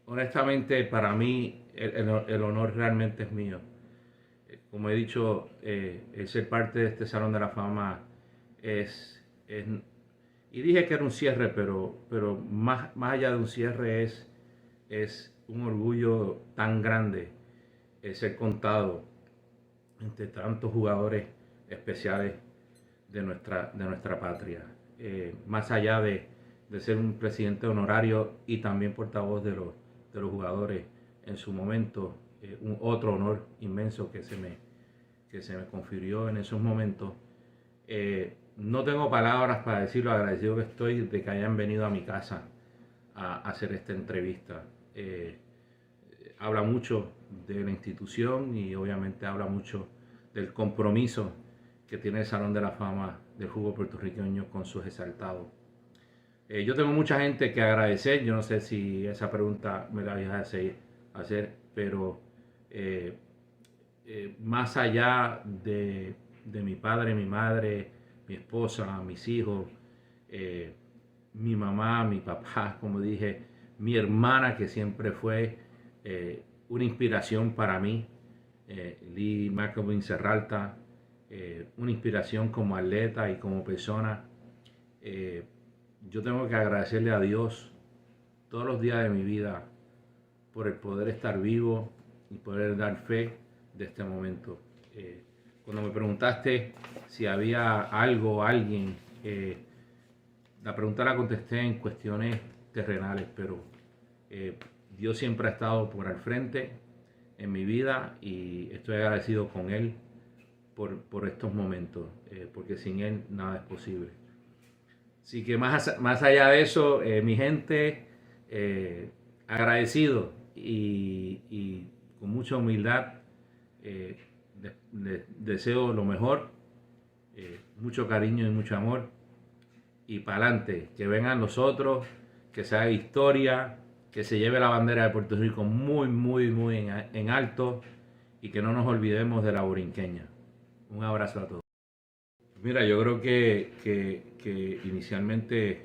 honestamente, para mí el honor realmente es mío. Como he dicho, el ser parte de este Salón de la Fama es y dije que era un cierre, pero más allá de un cierre es un orgullo tan grande ser contado entre tantos jugadores especiales de nuestra patria. Más allá de ser un presidente honorario y también portavoz de los jugadores en su momento, un otro honor inmenso que se me confirió en esos momentos. No tengo palabras para decir lo agradecido que estoy de que hayan venido a mi casa a hacer esta entrevista. Habla mucho de la institución y obviamente habla mucho del compromiso que tiene el Salón de la Fama del fútbol puertorriqueño con sus exaltados. Yo tengo mucha gente que agradecer, yo no sé si esa pregunta me la vais a hacer, pero eh, más allá de mi padre, mi madre, mi esposa, mis hijos, eh, mi mamá, mi papá, como dije, mi hermana que siempre fue una inspiración para mí, Lee McElwain Serralta, una inspiración como atleta y como persona. Eh, yo tengo que agradecerle a Dios todos los días de mi vida por el poder estar vivo y poder dar fe de este momento. Cuando me preguntaste si había algo o alguien, la pregunta la contesté en cuestiones terrenales, pero eh, Dios siempre ha estado por al frente en mi vida y estoy agradecido con Él por estos momentos, porque sin Él nada es posible. Así que más allá de eso, mi gente, agradecido y con mucha humildad, eh, deseo lo mejor, mucho cariño y mucho amor y para adelante, que vengan los otros, que se haga historia, que se lleve la bandera de Puerto Rico muy en alto y que no nos olvidemos de la borinqueña. Un abrazo a todos. Mira, yo creo que inicialmente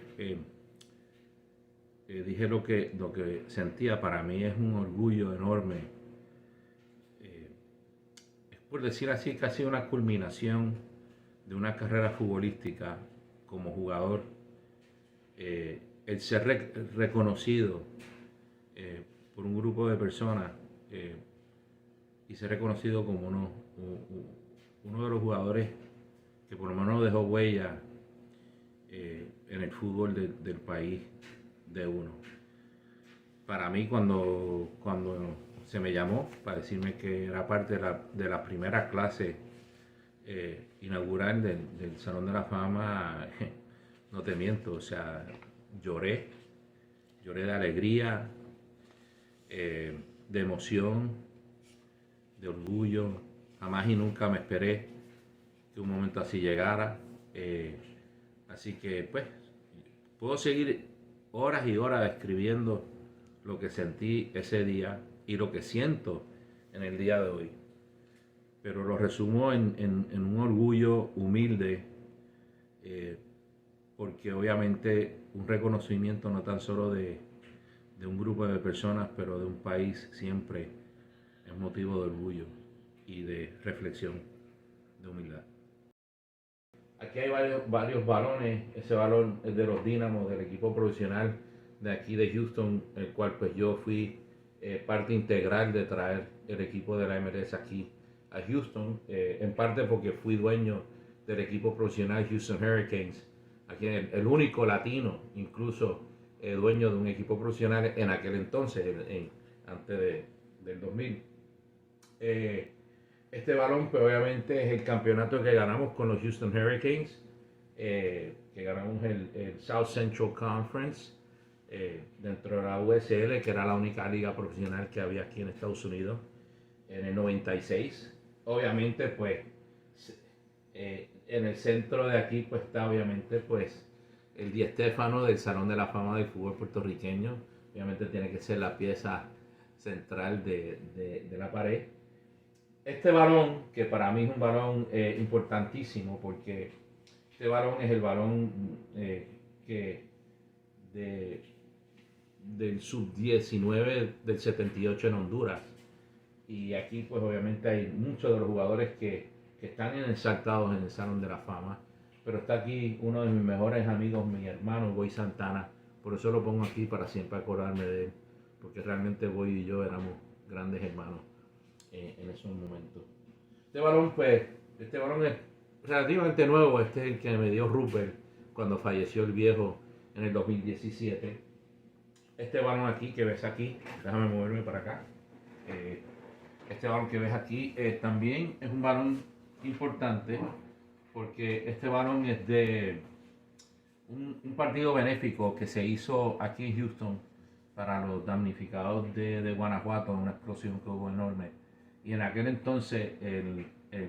dije lo que sentía. Para mí es un orgullo enorme. Eh, es por decir así, casi una culminación de una carrera futbolística como jugador. El ser reconocido por un grupo de personas eh, y ser reconocido como uno de los jugadores que por lo menos dejó huella en el fútbol del país de uno. Para mí cuando se me llamó para decirme que era parte de la primera clase inaugural del Salón de la Fama, no te miento, o sea, lloré, lloré de alegría, de emoción, de orgullo. Jamás y nunca me esperé que un momento así llegara. Así que pues puedo seguir horas y horas describiendo lo que sentí ese día y lo que siento en el día de hoy. Pero lo resumo en un orgullo humilde, eh, porque obviamente un reconocimiento no tan solo de un grupo de personas, pero de un país siempre es motivo de orgullo y de reflexión, de humildad. Aquí hay varios balones. Ese balón es de los Dínamos, del equipo profesional de aquí de Houston, el cual pues yo fui parte integral de traer el equipo de la MLS aquí a Houston, en parte porque fui dueño del equipo profesional Houston Hurricanes, aquí el único latino, incluso dueño de un equipo profesional en aquel entonces, antes del 2000. Este balón, pues obviamente es el campeonato que ganamos con los Houston Hurricanes, que ganamos el South Central Conference dentro de la USL, que era la única liga profesional que había aquí en Estados Unidos en el 96. Obviamente, pues en el centro de aquí, pues está obviamente pues el Di Stéfano del Salón de la Fama del Fútbol Puertorriqueño. Obviamente tiene que ser la pieza central de la pared. Este balón, que para mí es un balón importantísimo, porque este balón es el balón que de, del sub-19 del 78 en Honduras. Y aquí pues obviamente hay muchos de los jugadores que están exaltados en el Salón de la Fama. Pero está aquí uno de mis mejores amigos, mi hermano Boy Santana. Por eso lo pongo aquí para siempre acordarme de él. Porque realmente Boy y yo éramos grandes hermanos en esos momentos. Este balón pues, este balón es relativamente nuevo. Este es el que me dio Rupert cuando falleció el viejo en el 2017. Este balón aquí que ves aquí, déjame moverme para acá. Este balón que ves aquí también es un balón importante porque este balón es de un partido benéfico que se hizo aquí en Houston para los damnificados de Guanajuato, una explosión que hubo enorme. Y en aquel entonces el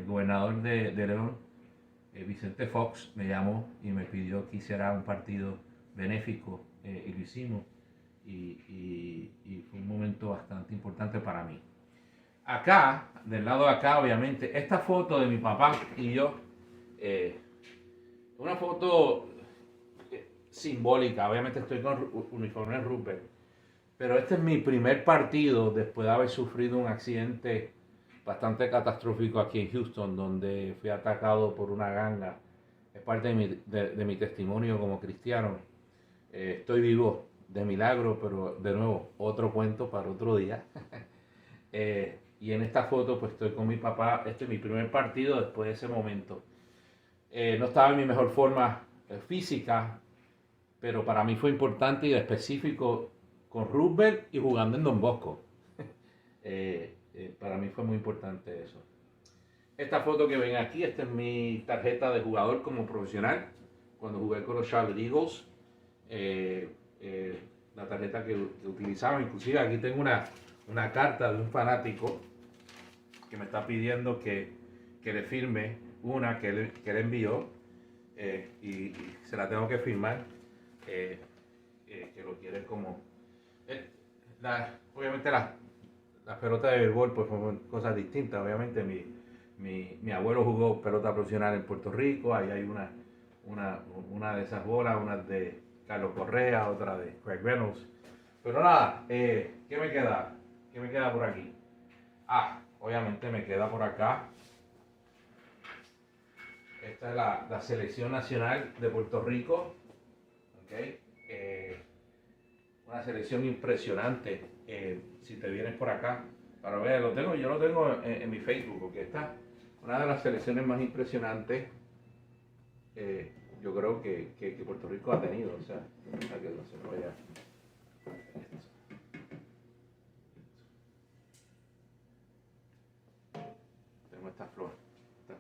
gobernador de León, Vicente Fox, me llamó y me pidió que hiciera un partido benéfico y lo hicimos. Y fue un momento bastante importante para mí. Acá, del lado de acá, obviamente, esta foto de mi papá y yo, una foto simbólica. Obviamente estoy con uniforme Rupert, pero este es mi primer partido después de haber sufrido un accidente bastante catastrófico aquí en Houston, donde fui atacado por una ganga. Es parte de mi testimonio como cristiano. Estoy vivo de milagro, pero de nuevo, otro cuento para otro día. Y en esta foto pues estoy con mi papá. Este es mi primer partido después de ese momento. No estaba en mi mejor forma física, pero para mí fue importante y específico con Rupert y jugando en Don Bosco. Para mí fue muy importante eso. Esta foto que ven aquí, esta es mi tarjeta de jugador como profesional, cuando jugué con los Charlotte Eagles. La tarjeta que utilizaba, inclusive aquí tengo una carta de un fanático que me está pidiendo que le firme una que él envió y se la tengo que firmar, que lo quiere como... obviamente las pelotas de béisbol pues fueron cosas distintas. Obviamente mi abuelo jugó pelota profesional en Puerto Rico, ahí hay una de esas bolas, una de Carlos Correa, otra de Craig Reynolds. Pero nada, ¿qué me queda? ¿Qué me queda por aquí? Obviamente me queda por acá. Esta es la selección nacional de Puerto Rico. ¿Okay? Una selección impresionante. Si te vienes por acá, para ver, yo lo tengo en mi Facebook, porque esta una de las selecciones más impresionantes, yo creo que Puerto Rico ha tenido. O sea, para que no se me vaya. Tengo estas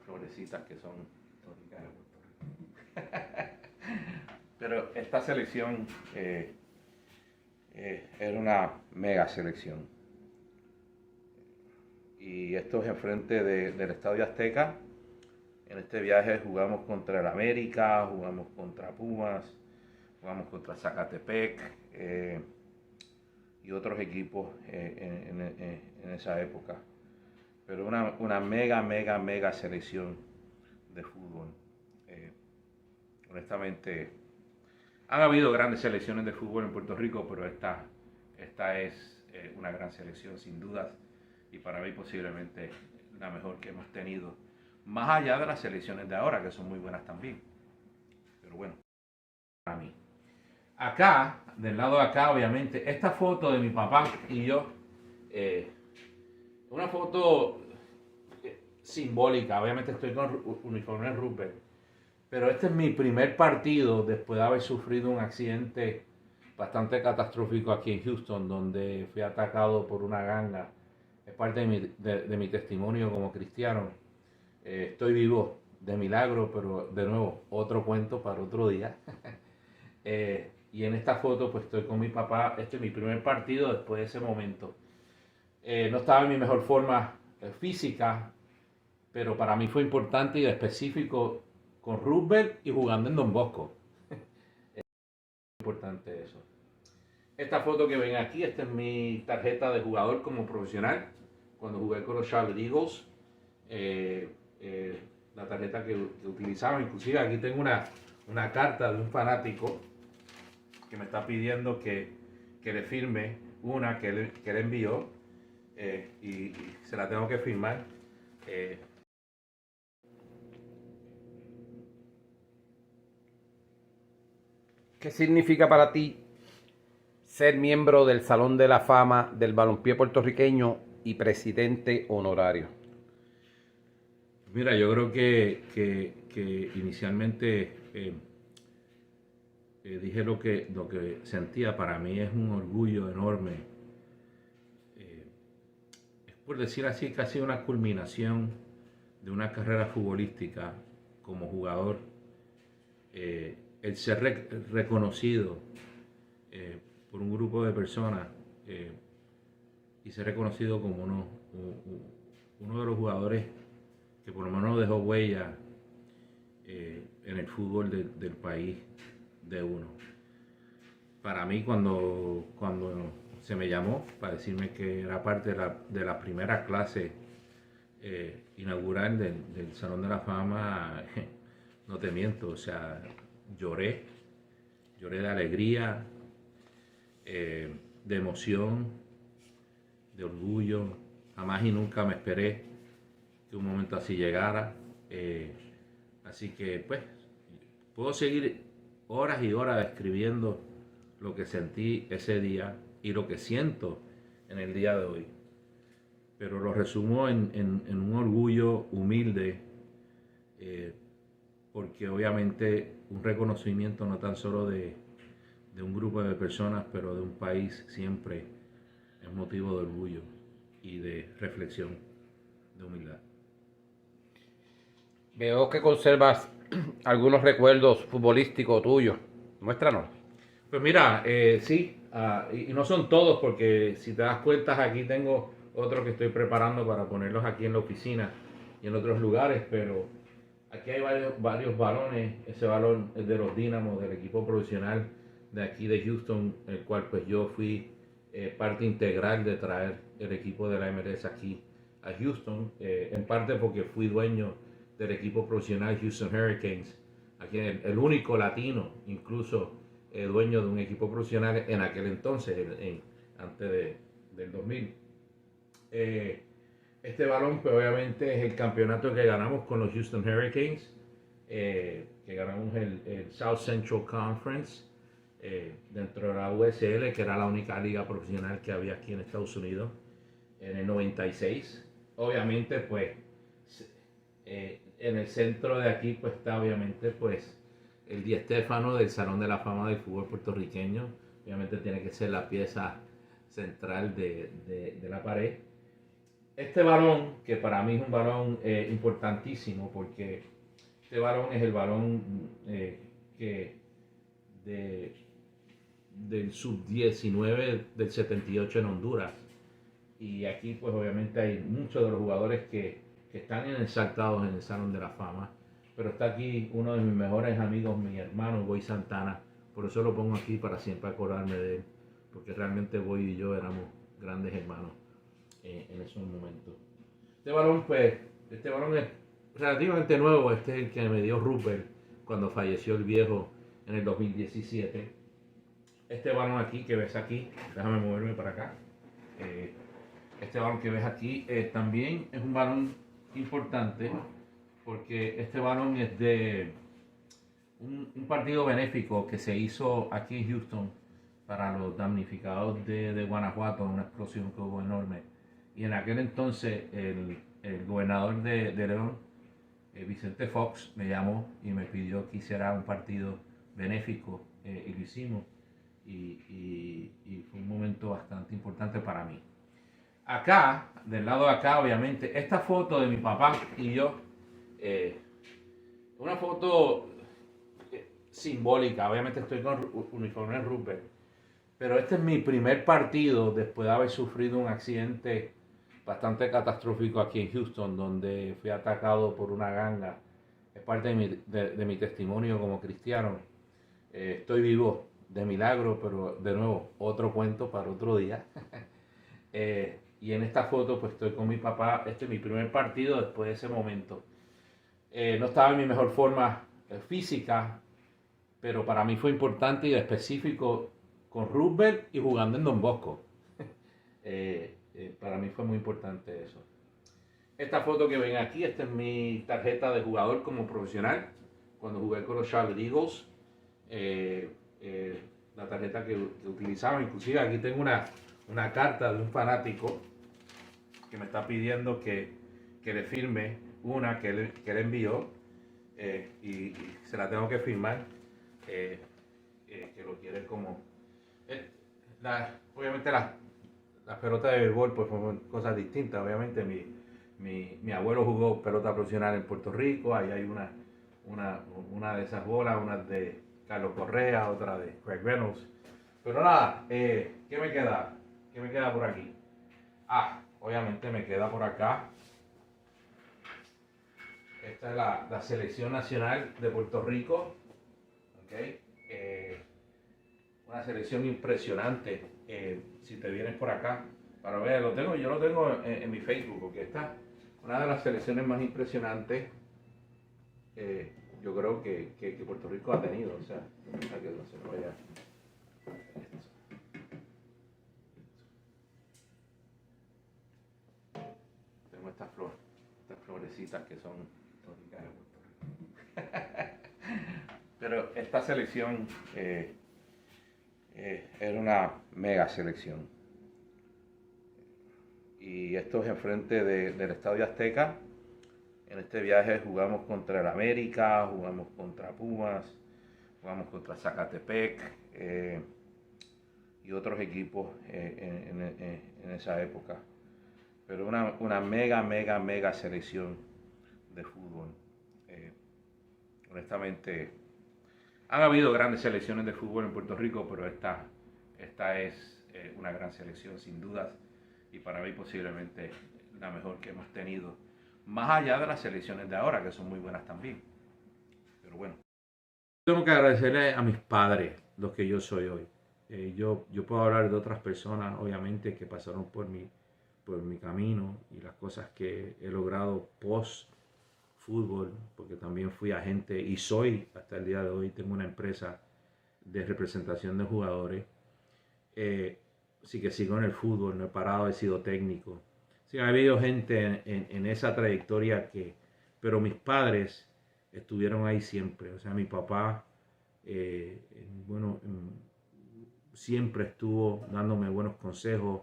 florecitas que son históricas de Puerto Rico. Pero esta selección era una mega selección. Y esto es enfrente del Estadio Azteca. En este viaje jugamos contra el América, jugamos contra Pumas, jugamos contra Zacatepec y otros equipos en esa época. Pero una mega selección de fútbol. Honestamente, han habido grandes selecciones de fútbol en Puerto Rico, pero esta es una gran selección sin dudas, y para mí posiblemente la mejor que hemos tenido, más allá de las selecciones de ahora, que son muy buenas también. Pero bueno, para mí. Acá, del lado de acá, obviamente, esta foto de mi papá y yo, una foto simbólica. Obviamente estoy con uniforme Rupert, pero este es mi primer partido después de haber sufrido un accidente bastante catastrófico aquí en Houston, donde fui atacado por una ganga. Es parte de mi testimonio como cristiano. Estoy vivo de milagro, pero de nuevo, otro cuento para otro día. Y en esta foto pues estoy con mi papá. Este es mi primer partido después de ese momento. No estaba en mi mejor forma física, pero para mí fue importante y específico con Rupert y jugando en Don Bosco. Es importante eso. Esta foto que ven aquí, esta es mi tarjeta de jugador como profesional, cuando jugué con los Charlotte Eagles. La tarjeta que utilizaba, inclusive aquí tengo una carta de un fanático que me está pidiendo que que le firme una que él envió y se la tengo que firmar. ¿Qué significa para ti ser miembro del Salón de la Fama del Balompié puertorriqueño y presidente honorario? Mira, yo creo que inicialmente dije lo que sentía. Para mí es un orgullo enorme. Es por decir así, casi una culminación de una carrera futbolística como jugador. El ser reconocido por un grupo de personas y ser reconocido como uno de los jugadores que por lo menos dejó huella en el fútbol del país de uno. Para mí cuando se me llamó para decirme que era parte de la primera clase inaugural del Salón de la Fama, no te miento, o sea, lloré de alegría, de emoción, de orgullo. Jamás y nunca me esperé que un momento así llegara. Así que pues puedo seguir horas y horas describiendo lo que sentí ese día y lo que siento en el día de hoy. Pero lo resumo en un orgullo humilde, porque obviamente un reconocimiento no tan solo de un grupo de personas, pero de un país siempre es motivo de orgullo y de reflexión, de humildad. Veo que conservas algunos recuerdos futbolísticos tuyos. Muéstranos. Pues mira, sí, y no son todos porque si te das cuenta aquí tengo otros que estoy preparando para ponerlos aquí en la oficina y en otros lugares, pero aquí hay varios balones. Ese balón es de los Dynamos, del equipo profesional de aquí de Houston, el cual pues yo fui parte integral de traer el equipo de la MLS aquí a Houston, en parte porque fui dueño del equipo profesional Houston Hurricanes, aquí el único latino incluso dueño de un equipo profesional en aquel entonces, antes del 2000. Este balón pues obviamente es el campeonato que ganamos con los Houston Hurricanes, que ganamos el South Central Conference dentro de la USL, que era la única liga profesional que había aquí en Estados Unidos en el 96. Obviamente pues en el centro de aquí pues está obviamente pues el Di Stéfano del Salón de la Fama del fútbol puertorriqueño. Obviamente tiene que ser la pieza central de la pared. Este balón, que para mí es un balón importantísimo, porque este balón es el balón del sub-19 del 78 en Honduras. Y aquí pues obviamente hay muchos de los jugadores que están exaltados en el Salón de la Fama. Pero está aquí uno de mis mejores amigos, mi hermano Boy Santana. Por eso lo pongo aquí para siempre acordarme de él, porque realmente Boy y yo éramos grandes hermanos en esos momentos. Este balón es relativamente nuevo. Este es el que me dio Rupert cuando falleció el viejo en el 2017. Este balón aquí que ves aquí, déjame moverme para acá. Este balón que ves aquí también es un balón importante, porque este balón es de un partido benéfico que se hizo aquí en Houston para los damnificados de Guanajuato, una explosión que hubo enorme. Y en aquel entonces el gobernador de León, Vicente Fox, me llamó y me pidió que hiciera un partido benéfico y lo hicimos. Y fue un momento bastante importante para mí. Acá, del lado de acá, obviamente, esta foto de mi papá y yo, una foto simbólica. Obviamente estoy con uniforme Rupert, pero este es mi primer partido después de haber sufrido un accidente bastante catastrófico aquí en Houston, donde fui atacado por una ganga. Es parte de mi testimonio como cristiano. Estoy vivo de milagro, pero de nuevo, otro cuento para otro día. Y en esta foto pues estoy con mi papá. Este es mi primer partido después de ese momento. No estaba en mi mejor forma física, pero para mí fue importante y específico con Roosevelt y jugando en Don Bosco. Para mí fue muy importante eso. Esta foto que ven aquí, esta es mi tarjeta de jugador como profesional, cuando jugué con los Charlotte Eagles. La tarjeta que utilizaba, inclusive aquí tengo una carta de un fanático que me está pidiendo que le firme una que él envió, y se la tengo que firmar, que lo quiere como... obviamente las pelotas de béisbol pues fueron cosas distintas. Obviamente mi abuelo jugó pelota profesional en Puerto Rico, ahí hay una de esas bolas, una de Carlos Correa, otra de Craig Reynolds. Pero nada, ¿qué me queda? ¿Qué me queda por aquí? Obviamente me queda por acá. Esta es la selección nacional de Puerto Rico. ¿Okay? Una selección impresionante. Si te vienes por acá para ver, yo lo tengo en mi Facebook, porque esta una de las selecciones más impresionantes, yo creo que Puerto Rico ha tenido. O sea, para que no se me vaya esto. Tengo estas florecitas que son tópicas de Puerto Rico. Pero esta selección era una mega selección. Y esto es enfrente del Estadio Azteca. En este viaje jugamos contra el América, jugamos contra Pumas, jugamos contra Zacatepec y otros equipos en esa época. Pero una mega selección de fútbol. Honestamente, han habido grandes selecciones de fútbol en Puerto Rico, pero esta es una gran selección sin dudas, y para mí posiblemente la mejor que hemos tenido, más allá de las selecciones de ahora, que son muy buenas también. Pero bueno, tengo que agradecerle a mis padres lo que yo soy hoy. Yo puedo hablar de otras personas, obviamente, que pasaron por mi camino y las cosas que he logrado post fútbol, porque también fui agente y soy hasta el día de hoy, tengo una empresa de representación de jugadores. Sí que sigo en el fútbol, no he parado, he sido técnico. Sí, ha habido gente en esa trayectoria pero mis padres estuvieron ahí siempre. O sea, mi papá, siempre estuvo dándome buenos consejos,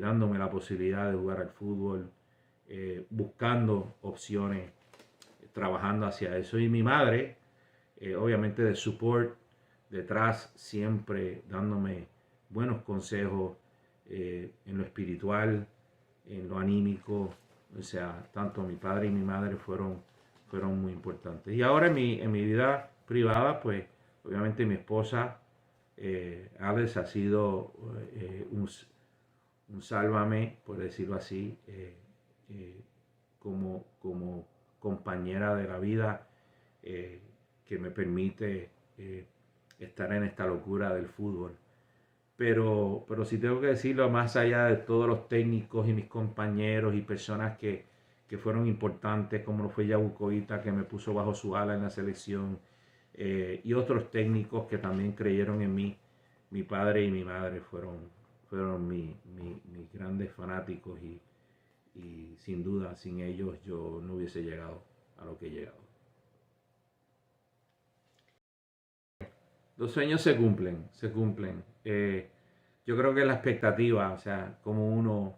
dándome la posibilidad de jugar al fútbol, buscando opciones, trabajando hacia eso. Y mi madre, obviamente de support, detrás, siempre dándome buenos consejos, en lo espiritual, en lo anímico. O sea, tanto mi padre y mi madre fueron muy importantes. Y ahora en mi vida privada, pues obviamente mi esposa, Alex, ha sido un sálvame, por decirlo así, como compañera de la vida, que me permite estar en esta locura del fútbol. Pero si tengo que decirlo, más allá de todos los técnicos y mis compañeros y personas que fueron importantes, como lo fue Yabu Koita, que me puso bajo su ala en la selección, y otros técnicos que también creyeron en mí, mi padre y mi madre fueron mis grandes fanáticos, y sin duda, sin ellos yo no hubiese llegado a lo que he llegado. Los sueños se cumplen. Yo creo que la expectativa, o sea, donde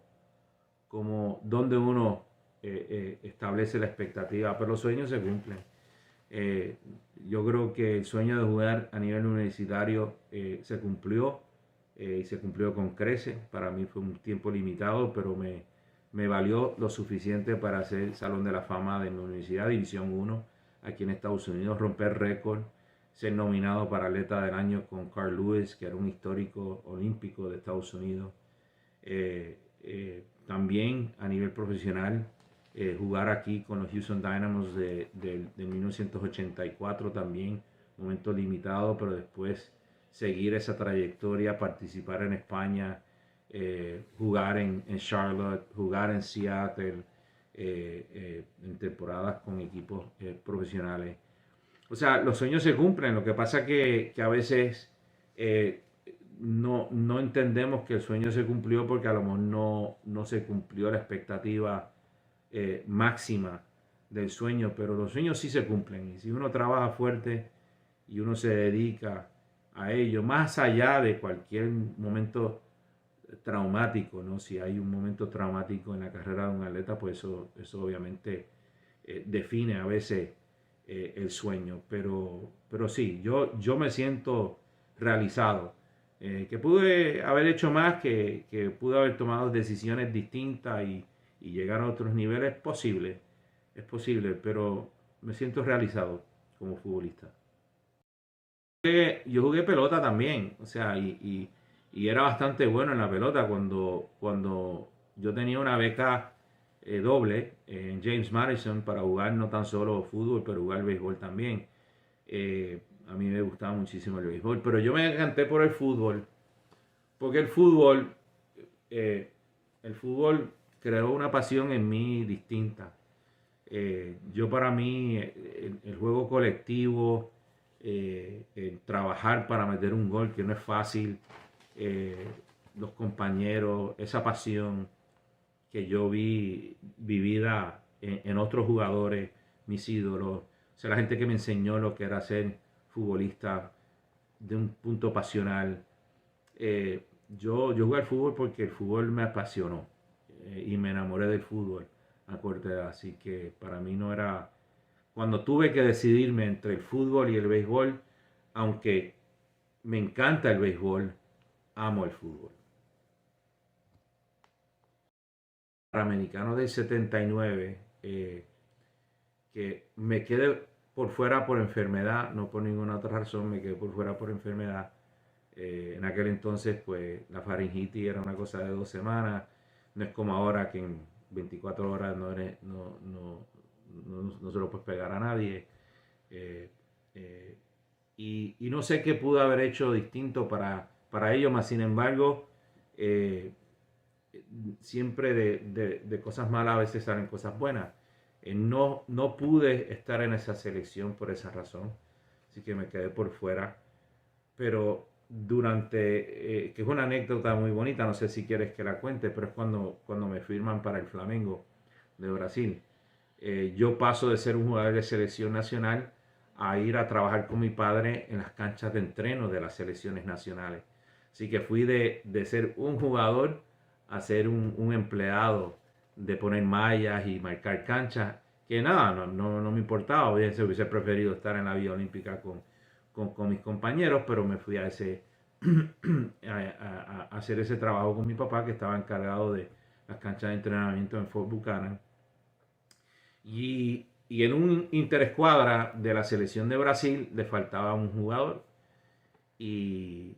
uno establece la expectativa, pero los sueños se cumplen. Yo creo que el sueño de jugar a nivel universitario se cumplió, y se cumplió con creces. Para mí fue un tiempo limitado, pero me valió lo suficiente para hacer Salón de la Fama de mi universidad, División 1, aquí en Estados Unidos, romper récord, ser nominado para Atleta del Año con Carl Lewis, que era un histórico olímpico de Estados Unidos. También a nivel profesional, jugar aquí con los Houston Dynamos de 1984 también, momento limitado, pero después seguir esa trayectoria, participar en España, jugar en Charlotte, jugar en Seattle, en temporadas con equipos profesionales. O sea, los sueños se cumplen, lo que pasa que a veces no entendemos que el sueño se cumplió porque a lo mejor no se cumplió la expectativa máxima del sueño, pero los sueños sí se cumplen. Y si uno trabaja fuerte y uno se dedica a ello, más allá de cualquier momento traumático, ¿no? Si hay un momento traumático en la carrera de un atleta, pues eso obviamente define a veces el sueño. Pero sí, yo me siento realizado. Que pude haber hecho más, que pude haber tomado decisiones distintas y llegar a otros niveles, es posible, pero me siento realizado como futbolista. Yo jugué pelota también, o sea, y era bastante bueno en la pelota cuando yo tenía una beca doble en James Madison para jugar no tan solo fútbol, pero jugar béisbol también. A mí me gustaba muchísimo el béisbol, pero yo me encanté por el fútbol, porque eh, el fútbol creó una pasión en mí distinta. Yo para mí, el juego colectivo, el trabajar para meter un gol, que no es fácil, eh, los compañeros, esa pasión que yo vi vivida en otros jugadores, mis ídolos, o sea, la gente que me enseñó lo que era ser futbolista de un punto pasional. Yo jugué al fútbol porque el fútbol me apasionó y me enamoré del fútbol a corta edad, así que para mí no era... Cuando tuve que decidirme entre el fútbol y el béisbol, aunque me encanta el béisbol, amo el fútbol. Americano del 79, que me quedé por fuera por enfermedad, no por ninguna otra razón, me quedé por fuera por enfermedad. En aquel entonces, pues la faringitis era una cosa de 2 semanas, no es como ahora que en 24 horas no se lo puedes pegar a nadie. Eh, eh, y no sé qué pudo haber hecho distinto para ello, más sin embargo, eh, siempre de cosas malas a veces salen cosas buenas. No pude estar en esa selección por esa razón, así que me quedé por fuera. Pero que es una anécdota muy bonita, no sé si quieres que la cuente, pero es cuando me firman para el Flamengo de Brasil. Yo paso de ser un jugador de selección nacional a ir a trabajar con mi padre en las canchas de entreno de las selecciones nacionales. Así que fui de ser un jugador a ser un empleado, de poner mallas y marcar canchas, que nada, no me importaba, hubiese preferido estar en la Vía Olímpica con mis compañeros, pero me fui a hacer ese trabajo con mi papá, que estaba encargado de las canchas de entrenamiento en Fort Buchanan. Y en un interescuadra de la selección de Brasil le faltaba un jugador. Y,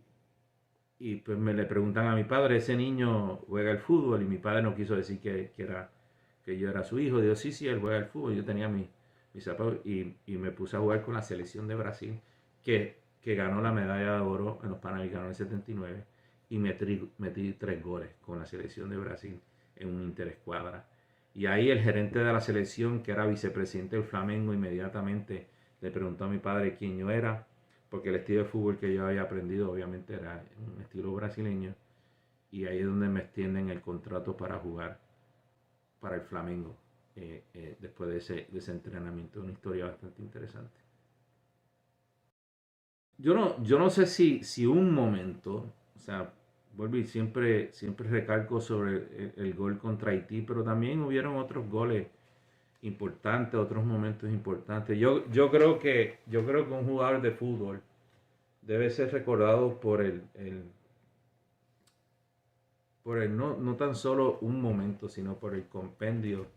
y pues me le preguntan a mi padre, ese niño juega el fútbol, y mi padre no quiso decir que yo era su hijo. Digo, sí, sí, él juega el fútbol. Yo tenía mis zapatos y me puse a jugar con la selección de Brasil, que ganó la medalla de oro en los Panamericanos del 79, y metí 3 goles con la selección de Brasil en un interescuadra. Y ahí el gerente de la selección, que era vicepresidente del Flamengo, inmediatamente le preguntó a mi padre quién yo era, porque el estilo de fútbol que yo había aprendido obviamente era un estilo brasileño, y ahí es donde me extienden el contrato para jugar para el Flamengo después de ese entrenamiento. Una historia bastante interesante. Yo no sé si un momento, o sea, vuelvo y siempre recalco sobre el gol contra Haití, pero también hubieron otros goles importantes, otros momentos importantes. Yo creo que un jugador de fútbol debe ser recordado por el no tan solo un momento, sino por el compendio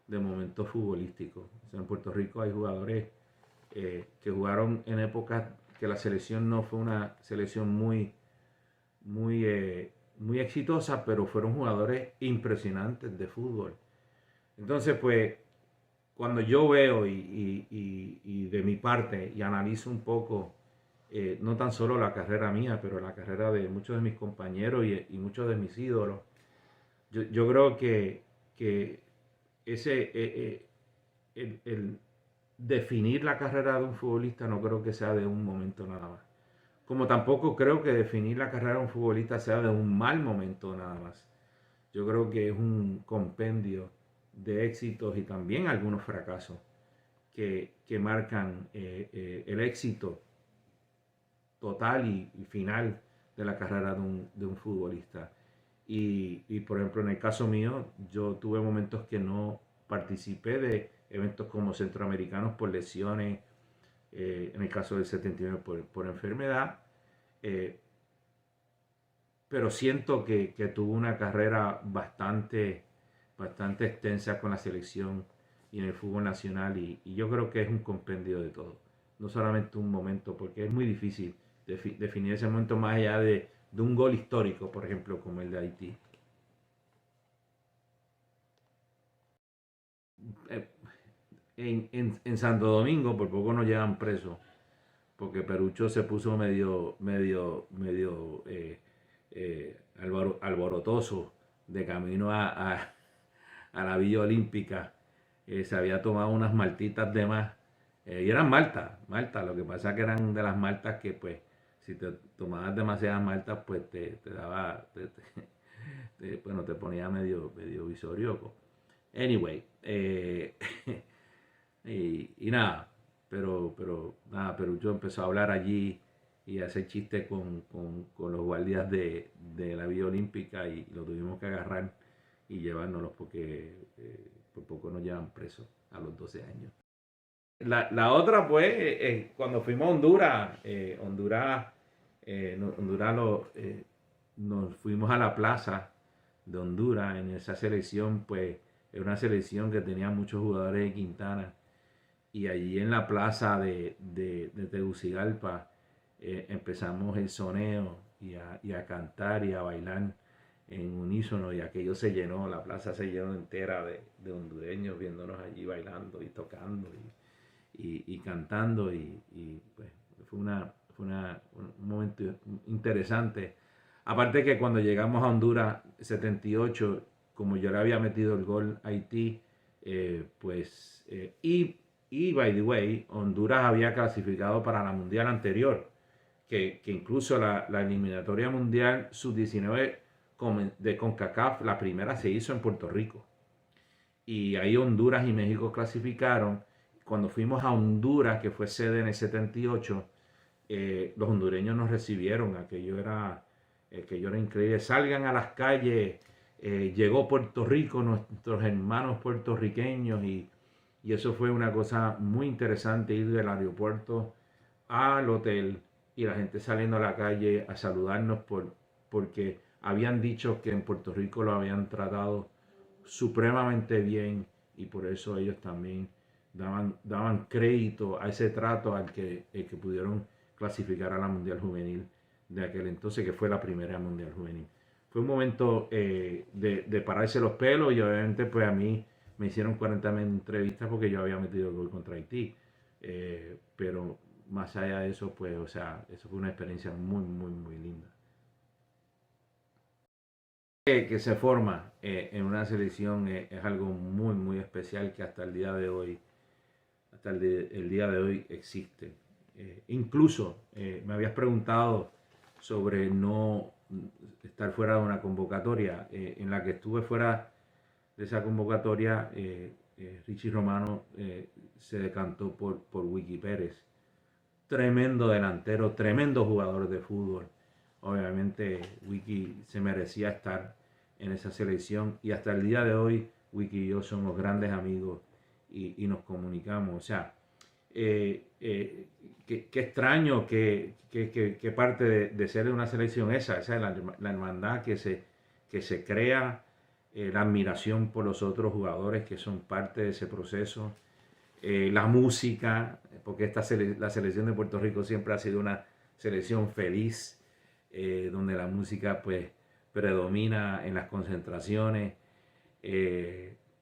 de momentos futbolísticos. O sea, en Puerto Rico hay jugadores que jugaron en épocas que la selección no fue una selección muy exitosa, pero fueron jugadores impresionantes de fútbol. Entonces, pues, cuando yo veo y de mi parte y analizo un poco, no tan solo la carrera mía, pero la carrera de muchos de mis compañeros y muchos de mis ídolos, yo creo que ese, el definir la carrera de un futbolista no creo que sea de un momento nada más. como tampoco creo que definir la carrera de un futbolista sea de un mal momento nada más. Yo creo que es un compendio de éxitos y también algunos fracasos que marcan el éxito total y final de la carrera de un futbolista. Por ejemplo, en el caso mío, yo tuve momentos que no participé de eventos como centroamericanos por lesiones, en el caso del 79 por enfermedad, eh, pero siento que tuvo una carrera bastante extensa con la selección y en el fútbol nacional y yo creo que es un compendio de todo, no solamente un momento, porque es muy difícil definir ese momento más allá de un gol histórico, por ejemplo, como el de Haití. Eh, en Santo Domingo por poco nos llevan presos porque Perucho se puso medio alborotoso de camino a la Villa Olímpica. Se había tomado unas maltitas de más. Y eran maltas. Lo que pasa es que eran de las maltas que, pues, si te tomabas demasiadas maltas, pues te daba, bueno, te ponía medio visorioco. Anyway, y nada, pero nada, Perucho empezó a hablar allí y a hacer chistes con los guardias de la Vía Olímpica y lo tuvimos que agarrar y llevárnoslos porque por poco nos llevan presos a los 12 años. La otra, pues, cuando fuimos a Honduras, Honduras nos fuimos a la plaza de Honduras en esa selección, pues, era una selección que tenía muchos jugadores de Quintana y allí en la plaza de Tegucigalpa empezamos el soneo y a cantar y a bailar en unísono y aquello se llenó, la plaza se llenó entera de hondureños viéndonos allí bailando y tocando y cantando pues un momento interesante. Aparte que cuando llegamos a Honduras 78, como yo le había metido el gol a Haití, y by the way, Honduras había clasificado para la mundial anterior, que incluso la eliminatoria mundial sub-19 de CONCACAF, la primera se hizo en Puerto Rico. Y ahí Honduras y México clasificaron. Cuando fuimos a Honduras, que fue sede en el 78, los hondureños nos recibieron, aquello era increíble. Salgan a las calles, llegó Puerto Rico, nuestros hermanos puertorriqueños, y eso fue una cosa muy interesante, ir del aeropuerto al hotel y la gente saliendo a la calle a saludarnos porque habían dicho que en Puerto Rico lo habían tratado supremamente bien y por eso ellos también daban crédito a ese trato el que pudieron clasificar a la Mundial Juvenil de aquel entonces, que fue la primera Mundial Juvenil. Fue un momento de pararse los pelos y obviamente pues a mí me hicieron 40 entrevistas porque yo había metido el gol contra Haití. Pero más allá de eso, pues, o sea, eso fue una experiencia muy linda. Que se forma en una selección es algo muy especial que hasta el día de hoy, el día de hoy existe. Incluso me habías preguntado sobre no estar fuera de una convocatoria. En la que estuve fuera de esa convocatoria, Richie Romano se decantó por Wiki Pérez. Tremendo delantero, tremendo jugador de fútbol. Obviamente Wiki se merecía estar en esa selección y hasta el día de hoy Wiki y yo somos grandes amigos y nos comunicamos. O sea, qué extraño que parte de ser una selección esa es la hermandad que se crea, la admiración por los otros jugadores que son parte de ese proceso, la música, porque la selección de Puerto Rico siempre ha sido una selección feliz, donde la música pues predomina en las concentraciones,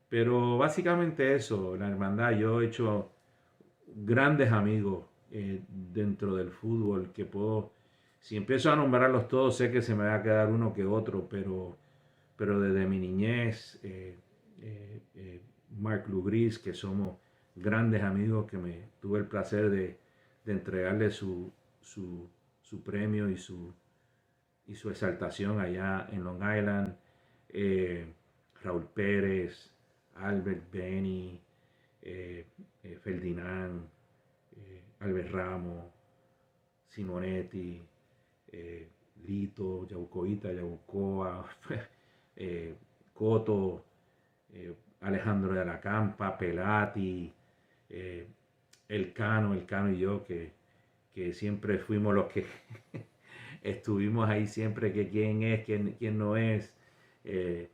pero básicamente eso, la hermandad. Yo he hecho grandes amigos dentro del fútbol que puedo, si empiezo a nombrarlos todos sé que se me va a quedar uno que otro, pero desde mi niñez, Marc Lugris, que somos grandes amigos, que me tuve el placer de entregarle su su premio y su exaltación allá en Long Island. Raúl Pérez, Albert Benny, Ferdinand, Albert Ramos, Simonetti, Lito, Yaucoita, Yaucoa, Coto, Alejandro de la Campa, Pelati, el Cano y yo, que siempre fuimos los que estuvimos ahí siempre, que quién es, quién no es. Eh,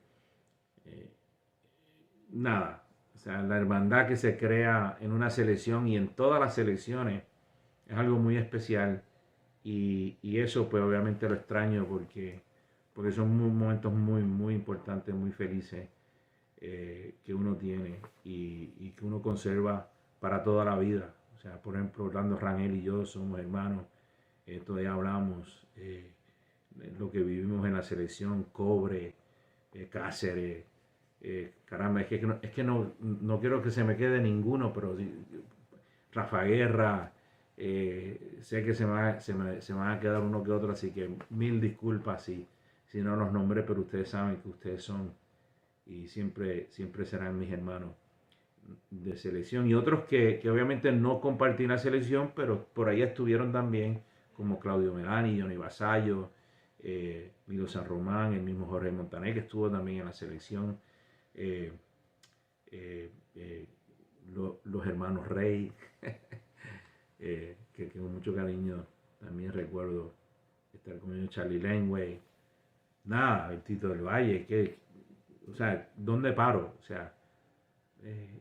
eh, Nada, o sea, la hermandad que se crea en una selección y en todas las selecciones es algo muy especial y eso pues obviamente lo extraño porque son momentos muy importantes, muy felices que uno tiene y que uno conserva para toda la vida. O sea, por ejemplo, Orlando Rangel y yo somos hermanos, todavía hablamos, lo que vivimos en la selección, Cobre, Cáceres, caramba, es que no quiero que se me quede ninguno, pero Rafa Guerra, sé que se me van a quedar uno que otro, así que mil disculpas si no los nombré, pero ustedes saben que ustedes son y siempre serán mis hermanos de selección. Y otros que obviamente no compartí la selección, pero por ahí estuvieron también, como Claudio Melani, Johnny Vasallo, Milo San Román, el mismo Jorge Montaner, que estuvo también en la selección. eh, eh, eh, los hermanos Rey, que con mucho cariño también recuerdo estar con ellos, Charlie Lenway, nada, el Tito del Valle, o sea, ¿dónde paro? O sea,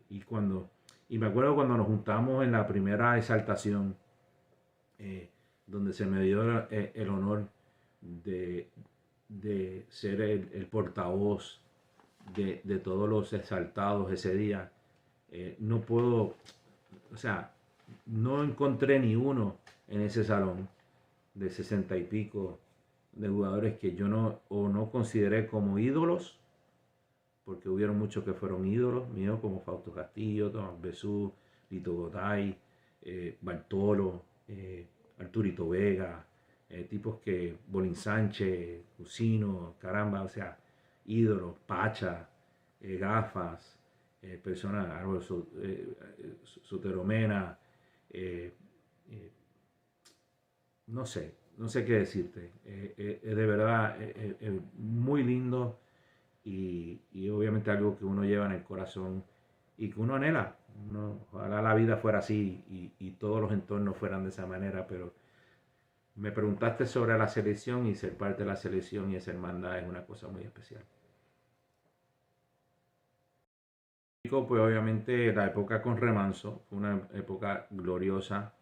y me acuerdo cuando nos juntamos en la primera exaltación, donde se me dio el honor de, de ser el portavoz de todos los exaltados ese día. No puedo, o sea, no encontré ni uno en ese salón de 60 y pico de jugadores que yo no consideré como ídolos, porque hubieron muchos que fueron ídolos míos, como Fausto Castillo, Tomás Besú, Lito Gotay, Bartolo, Arturito Vega, tipos que, Bolín Sánchez, Cusino, caramba, o sea, ídolos, Pacha, Gafas, personas, Soteromena, no sé qué decirte. De verdad, muy lindo y obviamente algo que uno lleva en el corazón y que uno anhela. Ojalá la vida fuera así y todos los entornos fueran de esa manera, pero me preguntaste sobre la selección y ser parte de la selección y esa hermandad es una cosa muy especial. Pues obviamente la época con Remanso fue una época gloriosa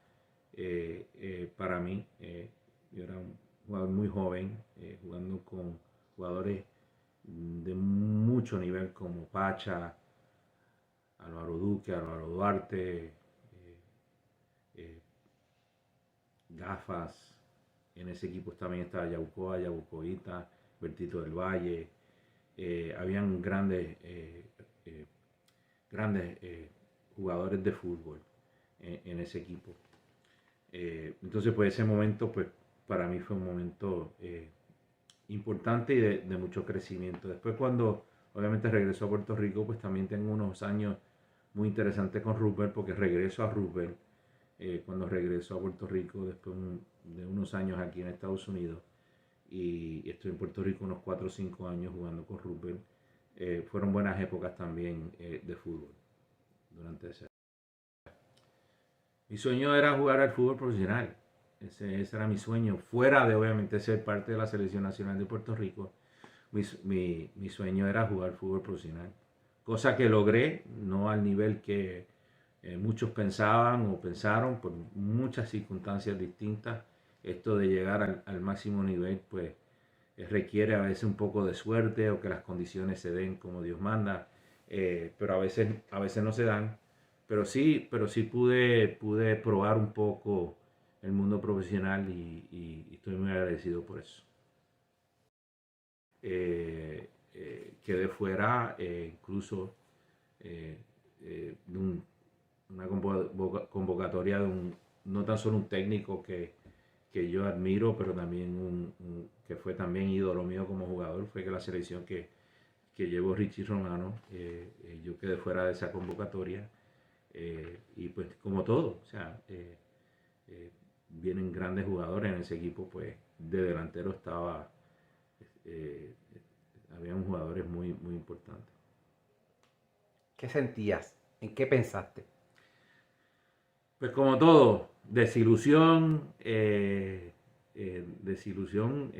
para mí. Yo era un jugador muy joven, jugando con jugadores de mucho nivel como Pacha, Álvaro Duque, Álvaro Duarte, eh, Gafas. En ese equipo también estaba Yaucoa, Yaucoita, Bertito del Valle. Habían grandes jugadores de fútbol en ese equipo. Entonces, pues ese momento, pues para mí fue un momento importante y de mucho crecimiento. Después, cuando obviamente regresó a Puerto Rico, pues también tengo unos años muy interesantes con Roosevelt, porque regreso a Roosevelt cuando regreso a Puerto Rico después de unos años aquí en Estados Unidos, y estoy en Puerto Rico unos 4 o 5 años jugando con Roosevelt. Fueron buenas épocas también de fútbol durante ese. Mi sueño era jugar al fútbol profesional. Ese era mi sueño. Fuera de obviamente ser parte de la Selección Nacional de Puerto Rico, mi sueño era jugar fútbol profesional. Cosa que logré, no al nivel que muchos pensaban o pensaron, por muchas circunstancias distintas. Esto de llegar al máximo nivel, pues requiere a veces un poco de suerte o que las condiciones se den como Dios manda, pero a veces no se dan. Pero sí pude probar un poco el mundo profesional y estoy muy agradecido por eso. Quedé fuera incluso de una convocatoria de no tan solo un técnico que yo admiro, pero también que fue también ídolo mío como jugador, fue que la selección que llevó Richie Romano, yo quedé fuera de esa convocatoria. Y pues como todo, o sea, vienen grandes jugadores en ese equipo, pues de delantero eh, habían jugadores muy importantes. ¿Qué sentías? ¿En qué pensaste? Pues como todo, desilusión, desilusión,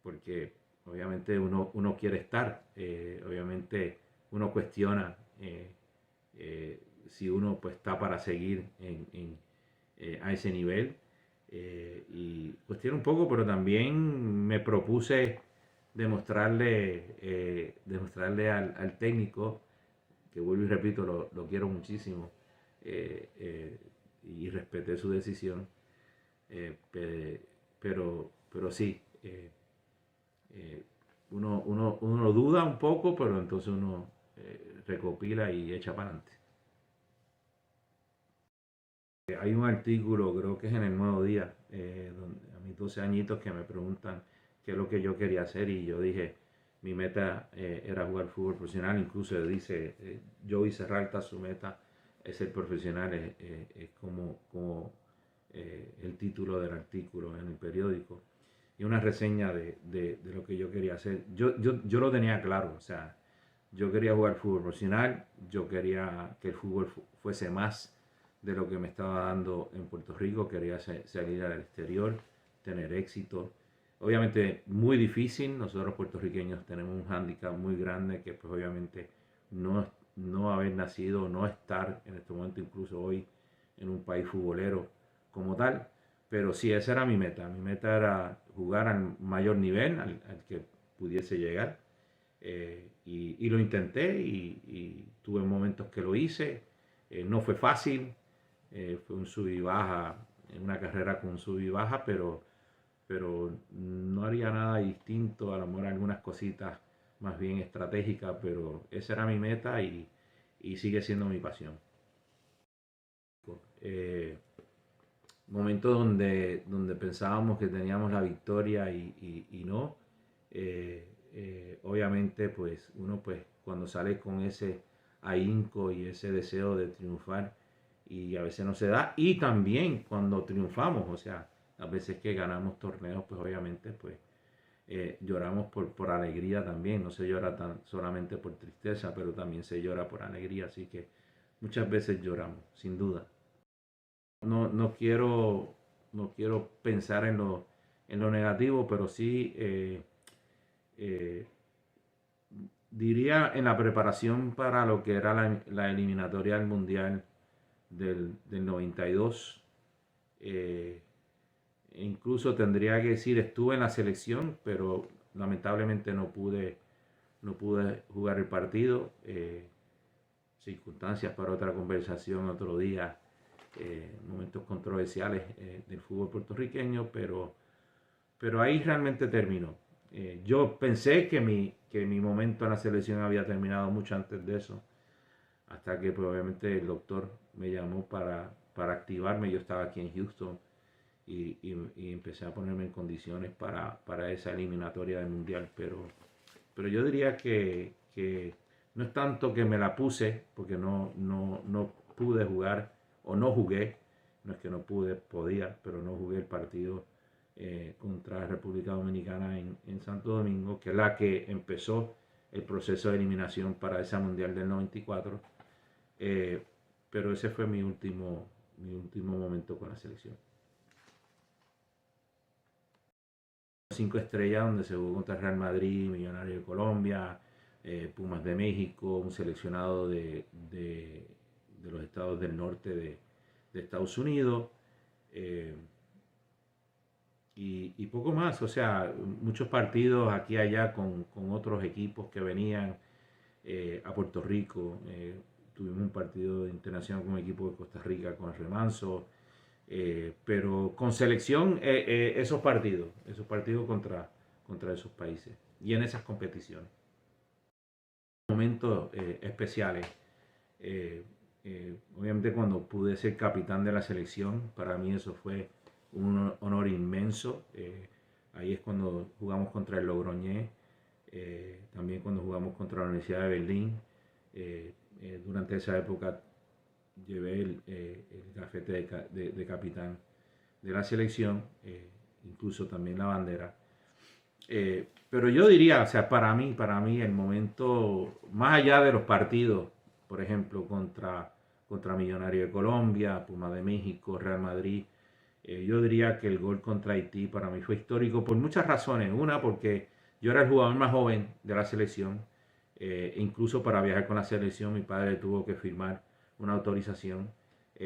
porque obviamente uno quiere estar, obviamente uno cuestiona si uno pues está para seguir a ese nivel, y cuestiono un poco, pero también me propuse demostrarle al técnico, que vuelvo y repito, lo quiero muchísimo, y respeté su decisión, pero sí, uno duda un poco, pero entonces uno recopila y echa para adelante. Hay un artículo, creo que es en el Nuevo Día, donde a mis 12 añitos, que me preguntan qué es lo que yo quería hacer, y yo dije, mi meta era jugar fútbol profesional. Incluso dice, Joey Serralta, su meta es ser profesional, es como el título del artículo en el periódico, y una reseña de lo que yo quería hacer. Yo lo tenía claro, o sea, yo quería jugar fútbol profesional, yo quería que el fútbol fuese más de lo que me estaba dando en Puerto Rico, quería salir al exterior, tener éxito. Obviamente muy difícil, nosotros puertorriqueños tenemos un hándicap muy grande, que pues obviamente no haber nacido, no estar en este momento, incluso hoy, en un país futbolero como tal. Pero sí, esa era mi meta era jugar al mayor nivel al que pudiese llegar, y lo intenté, y tuve momentos que lo hice. No fue fácil, fue un sub y baja, en una carrera con sub y baja, pero no haría nada distinto, a lo mejor algunas cositas más bien estratégicas, pero esa era mi meta, y sigue siendo mi pasión. Eh, Momentos donde pensábamos que teníamos la victoria, y no. Obviamente pues uno, pues cuando sale con ese ahínco y ese deseo de triunfar, y a veces no se da, y también cuando triunfamos, o sea, las veces que ganamos torneos, pues obviamente pues lloramos por alegría también. No se llora tan solamente por tristeza, pero también se llora por alegría, así que muchas veces lloramos, sin duda. No quiero pensar en lo negativo, pero sí, eh, diría en la preparación para lo que era la eliminatoria del Mundial del 92. Incluso tendría que decir, estuve en la selección, pero lamentablemente no pude jugar el partido. Circunstancias para otra conversación otro día, momentos controversiales del fútbol puertorriqueño, pero ahí realmente terminó. Yo pensé que mi momento en la selección había terminado mucho antes de eso, hasta que pues, obviamente el doctor me llamó para activarme. Yo estaba aquí en Houston, y empecé a ponerme en condiciones para esa eliminatoria del Mundial, pero yo diría que no es tanto que me la puse, porque no pude jugar, o no jugué. No es que no podía, pero no jugué el partido contra República Dominicana en Santo Domingo, que es la que empezó el proceso de eliminación para esa Mundial del 94. eh, pero ese fue mi último momento con la selección. 5 estrellas, donde se jugó contra Real Madrid, Millonarios de Colombia, Pumas de México, un seleccionado de los estados del norte de Estados Unidos, eh, y poco más. O sea, muchos partidos aquí y allá con otros equipos que venían a Puerto Rico. Tuvimos un partido internacional con un equipo de Costa Rica, con el Remanso. Pero con selección, esos partidos contra esos países, y en esas competiciones. Momentos especiales. Obviamente cuando pude ser capitán de la selección, para mí eso fue un honor inmenso. Ahí es cuando jugamos contra el Logroñés, también cuando jugamos contra la Universidad de Berlín. Durante esa época llevé el gafete de capitán de la selección, incluso también la bandera. Pero yo diría, o sea, para mí el momento, más allá de los partidos, por ejemplo, contra Millonario de Colombia, Puma de México, Real Madrid, yo diría que el gol contra Haití para mí fue histórico por muchas razones. Una, porque yo era el jugador más joven de la selección. Incluso para viajar con la selección, mi padre tuvo que firmar una autorización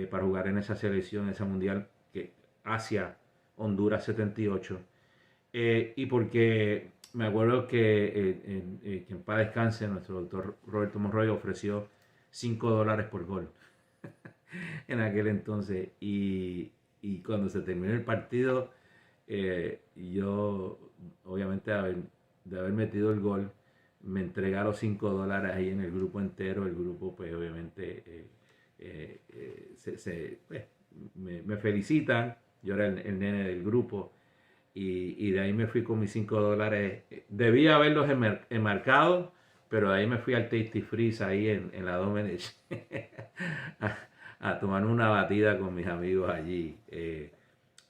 para jugar en esa selección, en esa mundial que hacia Honduras 78. Y porque me acuerdo que en paz descanse, nuestro doctor Roberto Monroy ofreció $5 por gol en aquel entonces. Y cuando se terminó el partido, yo, obviamente, de haber metido el gol, me entregaron $5 ahí en el grupo entero. El grupo, pues, obviamente, pues, me felicitan. Yo era el nene del grupo. Y de ahí me fui con mis $5. Debía haberlos enmarcado, pero de ahí me fui al Tasty Freeze ahí en la Domenech a tomar una batida con mis amigos allí.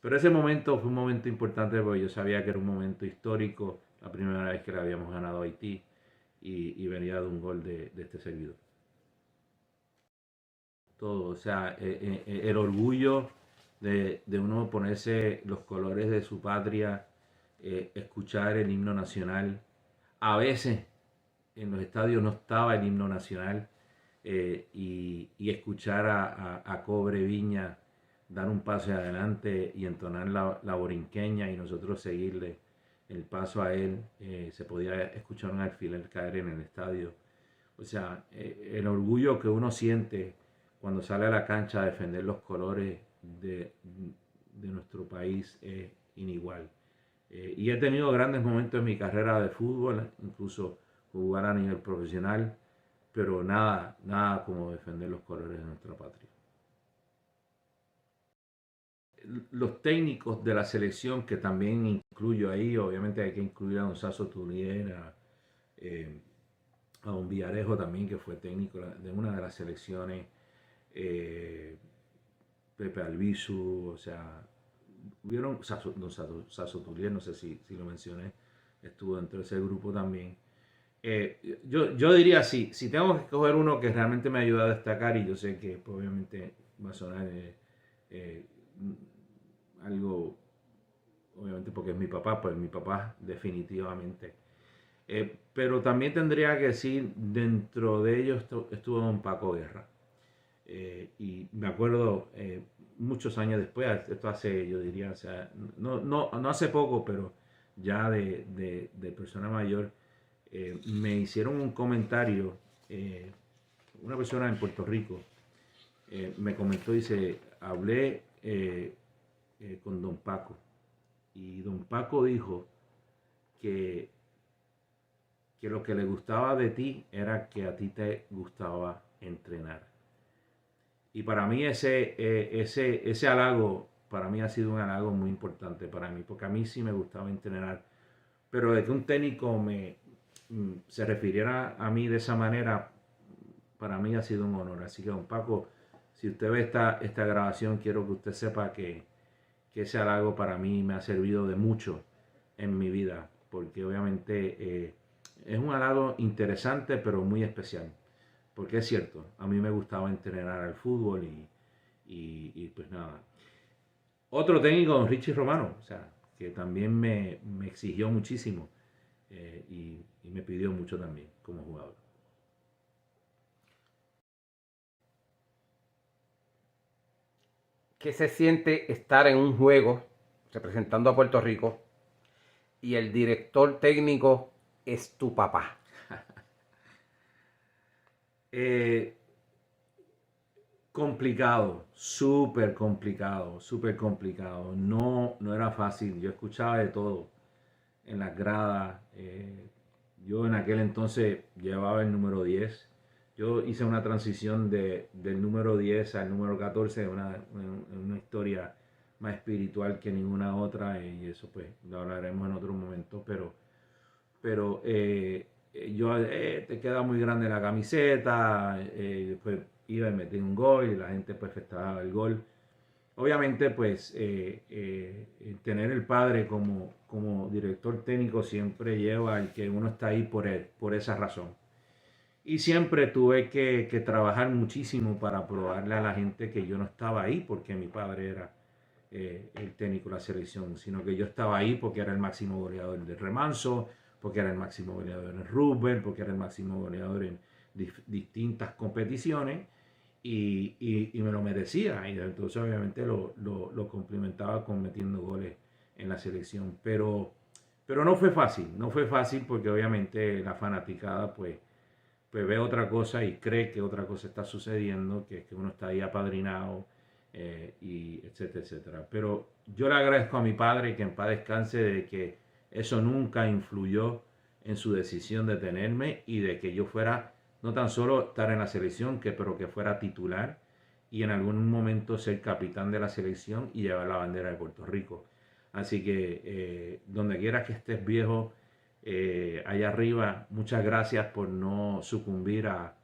Pero ese momento fue un momento importante porque yo sabía que era un momento histórico, la primera vez que le habíamos ganado a Haití y venía de un gol de este servidor. Todo, o sea, el orgullo de uno ponerse los colores de su patria, escuchar el himno nacional. A veces en los estadios no estaba el himno nacional, y escuchar a Cobre Viña dar un paso adelante y entonar la borinqueña y nosotros seguirle el paso a él. Se podía escuchar un alfiler caer en el estadio. O sea, el orgullo que uno siente cuando sale a la cancha a defender los colores de nuestro país es inigual. Y he tenido grandes momentos en mi carrera de fútbol, incluso jugar a nivel profesional, pero nada como defender los colores de nuestra patria. Los técnicos de la selección, que también incluyo ahí, obviamente hay que incluir a Don Sasso Turier, a Don Villarejo también, que fue técnico de una de las selecciones, Pepe Albizu, o sea, vieron Don Sasso Turier, no sé si lo mencioné, estuvo dentro de ese grupo también. Yo diría, si tengo que escoger uno que realmente me ayuda a destacar, y yo sé que pues, obviamente va a sonar eh, algo, obviamente porque es mi papá, pues mi papá definitivamente. Pero también tendría que decir, dentro de ellos estuvo Don Paco Guerra. Y me acuerdo muchos años después, esto hace, yo diría, o sea, no hace poco, pero ya de persona mayor, me hicieron un comentario, una persona en Puerto Rico, me comentó, dice, hablé con Don Paco, y Don Paco dijo que lo que le gustaba de ti era que a ti te gustaba entrenar. Y para mí ese halago, para mí ha sido un halago muy importante para mí, porque a mí sí me gustaba entrenar, pero de que un técnico se refiriera a mí de esa manera, para mí ha sido un honor. Así que, don Paco, si usted ve esta grabación, quiero que usted sepa que ese halago para mí me ha servido de mucho en mi vida, porque obviamente es un halago interesante, pero muy especial. Porque es cierto, a mí me gustaba entrenar al fútbol y pues nada. Otro técnico, don Richie Romano, o sea, que también me exigió muchísimo, y me pidió mucho también como jugador. ¿Qué se siente estar en un juego representando a Puerto Rico y el director técnico es tu papá? Complicado, súper complicado. No era fácil. Yo escuchaba de todo en las gradas. Yo en aquel entonces llevaba el número 10. Yo hice una transición del número 10 al número 14, una historia más espiritual que ninguna otra, y eso pues lo hablaremos en otro momento, pero te queda muy grande la camiseta, después iba y metí un gol y la gente pues festejaba el gol. Obviamente pues tener el padre como director técnico siempre lleva al que uno está ahí por esa razón. Y siempre tuve que trabajar muchísimo para probarle a la gente que yo no estaba ahí porque mi padre era el técnico de la selección, sino que yo estaba ahí porque era el máximo goleador del remanso, porque era el máximo goleador en el rugby, porque era el máximo goleador en distintas competiciones y me lo merecía. Y entonces obviamente lo cumplimentaba con metiendo goles en la selección. Pero no fue fácil porque obviamente la fanaticada pues ve otra cosa y cree que otra cosa está sucediendo, que uno está ahí apadrinado, y etcétera, etcétera. Pero yo le agradezco a mi padre, que en paz descanse, de que eso nunca influyó en su decisión de tenerme y de que yo fuera, no tan solo estar en la selección, pero que fuera titular y en algún momento ser capitán de la selección y llevar la bandera de Puerto Rico. Así que donde quiera que estés, viejo, allá arriba, muchas gracias por no sucumbir a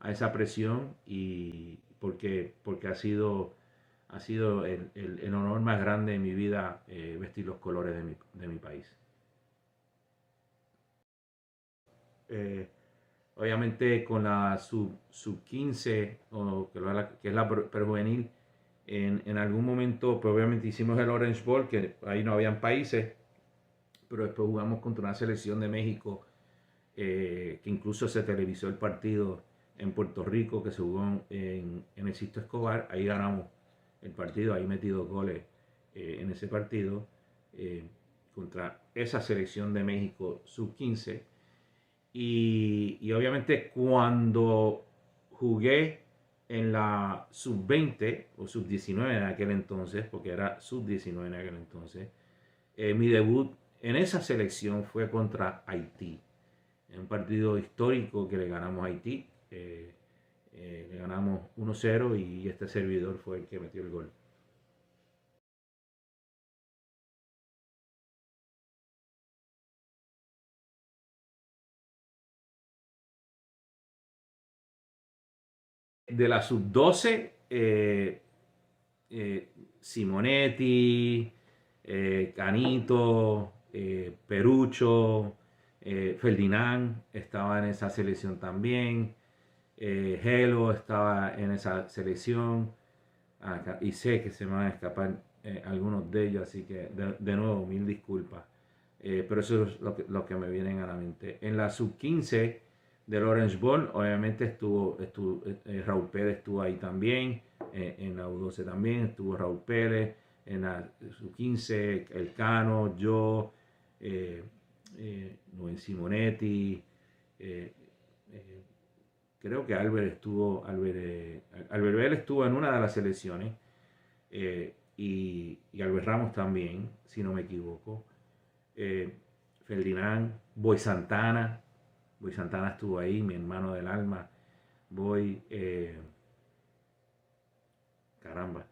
esa presión y porque ha sido el honor más grande de mi vida, vestir los colores de mi país. Eh, Obviamente con la sub 15, o que es la prejuvenil, en algún momento pues obviamente hicimos el Orange Bowl, que ahí no habían países, pero después jugamos contra una selección de México, que incluso se televisó el partido en Puerto Rico, que se jugó en el Sisto Escobar. Ahí ganamos el partido, ahí metí 2 goles en ese partido, contra esa selección de México sub-15. Y obviamente cuando jugué en la sub-20 o sub-19 en aquel entonces, porque era sub-19 en aquel entonces, mi debut en esa selección fue contra Haití, en un partido histórico que le ganamos a Haití. Le ganamos 1-0 y este servidor fue el que metió el gol. De la sub-12, Simonetti, Canito, Perucho, Ferdinand estaba en esa selección también. Gelo estaba en esa selección. Y sé que se me van a escapar algunos de ellos, así que de nuevo, mil disculpas. Pero eso es lo que me vienen a la mente. En la sub-15 del Orange Bowl, obviamente Raúl Pérez estuvo ahí también. En la U12 también estuvo Raúl Pérez. En la sub-15, El Cano, yo, Noel Simonetti. eh, eh, Creo que Albert Bell estuvo en una de las selecciones, y Albert Ramos también, si no me equivoco. Eh, Ferdinand, Boy Santana estuvo ahí, mi hermano del alma. Boy, caramba,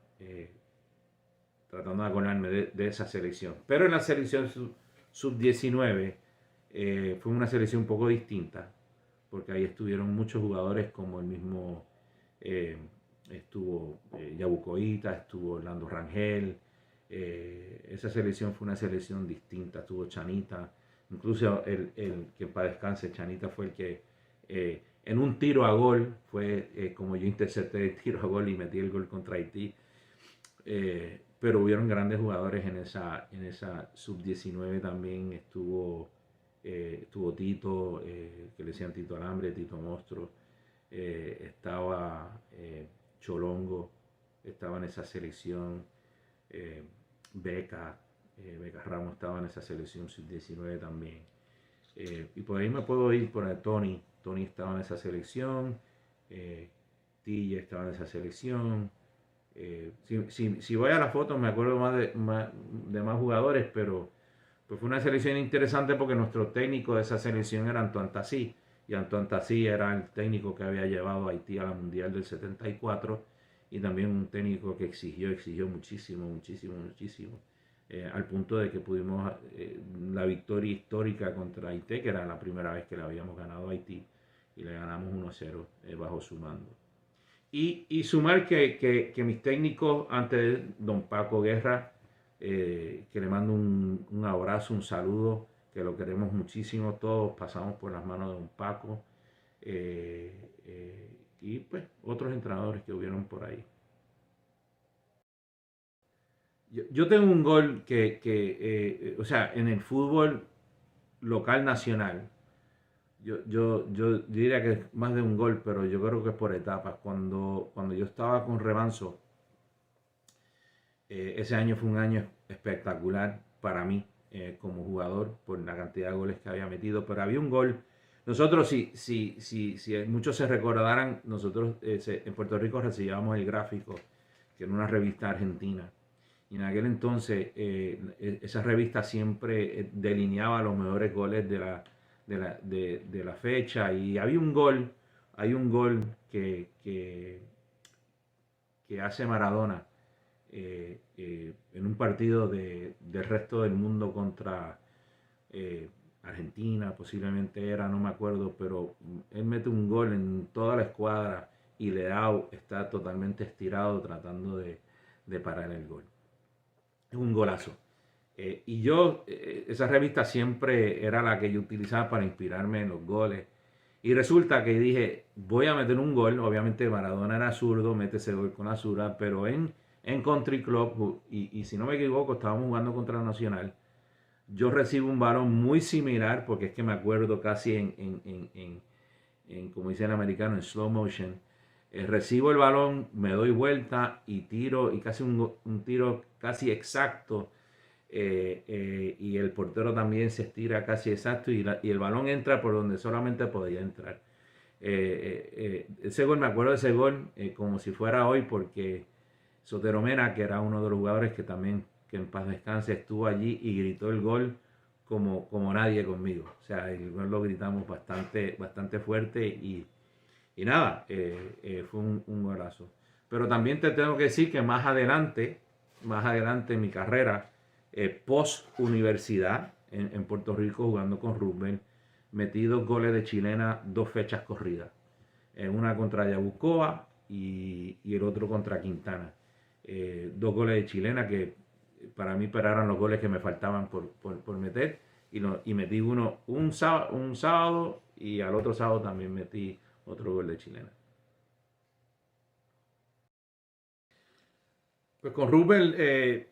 tratando de acordarme de esa selección. Pero en la selección sub-19 fue una selección un poco distinta, porque ahí estuvieron muchos jugadores como el mismo, eh, estuvo Yabucoita, estuvo Orlando Rangel. Esa selección fue una selección distinta, estuvo Chanita, incluso el que para descanse, Chanita fue el que en un tiro a gol, fue como yo intercepté el tiro a gol y metí el gol contra Haití. Pero hubieron grandes jugadores en esa sub-19 también. Estuvo Tito, que le decían Tito Alambre, Tito Monstruo. Estaba Cholongo, estaba en esa selección. eh, Beca, Beca Ramos estaba en esa selección sub-19 también. Y por ahí me puedo ir por Tony. Tony estaba en esa selección. Tilla estaba en esa selección. Si voy a la foto me acuerdo de más jugadores, pero pues fue una selección interesante porque nuestro técnico de esa selección era Antoine Tassi, y Antoine Tassi era el técnico que había llevado a Haití a la Mundial del 74, y también un técnico que exigió muchísimo, muchísimo, muchísimo, al punto de que pudimos la victoria histórica contra Haití, que era la primera vez que le habíamos ganado a Haití, y le ganamos 1-0 bajo su mando. Y sumar que mis técnicos, antes de don Paco Guerra, que le mando un abrazo, un saludo, que lo queremos muchísimo, todos pasamos por las manos de don Paco, y pues otros entrenadores que hubieron por ahí. Yo tengo un gol o sea, en el fútbol local nacional, yo diría que es más de un gol, pero yo creo que es por etapas. Cuando yo estaba con Remanso, ese año fue un año espectacular para mí como jugador por la cantidad de goles que había metido, pero había un gol. Nosotros, si muchos se recordarán, nosotros en Puerto Rico recibíamos el Gráfico, que era una revista argentina. Y en aquel entonces esa revista siempre delineaba los mejores goles de la fecha. Y hay un gol que hace Maradona en un partido del resto del mundo contra Argentina, posiblemente era, no me acuerdo, pero él mete un gol en toda la escuadra y Leao está totalmente estirado tratando de parar el gol. Es un golazo. Esa revista siempre era la que yo utilizaba para inspirarme en los goles. Y resulta que dije, voy a meter un gol. Obviamente Maradona era zurdo, mete ese gol con la zurda, pero en Country Club, y si no me equivoco, estábamos jugando contra Nacional. Yo recibo un balón muy similar, porque es que me acuerdo casi como dice el americano, en slow motion. Recibo el balón, me doy vuelta y tiro, y casi un tiro casi exacto. Y el portero también se estira casi exacto, y el balón entra por donde solamente podía entrar. Ese gol, me acuerdo de ese gol como si fuera hoy, porque Sotero Mena, que era uno de los jugadores que también, que en paz descanse, estuvo allí y gritó el gol como nadie conmigo. O sea, el gol lo gritamos bastante fuerte, y nada, fue un golazo. Pero también te tengo que decir que más adelante en mi carrera, post universidad en Puerto Rico, jugando con Rubén, metí 2 goles de chilena, 2 fechas corridas. Una contra Yabucoa y el otro contra Quintana. 2 goles de chilena que para mí eran los goles que me faltaban por meter. Y metí uno un sábado, y al otro sábado también metí otro gol de chilena. Pues con Rubel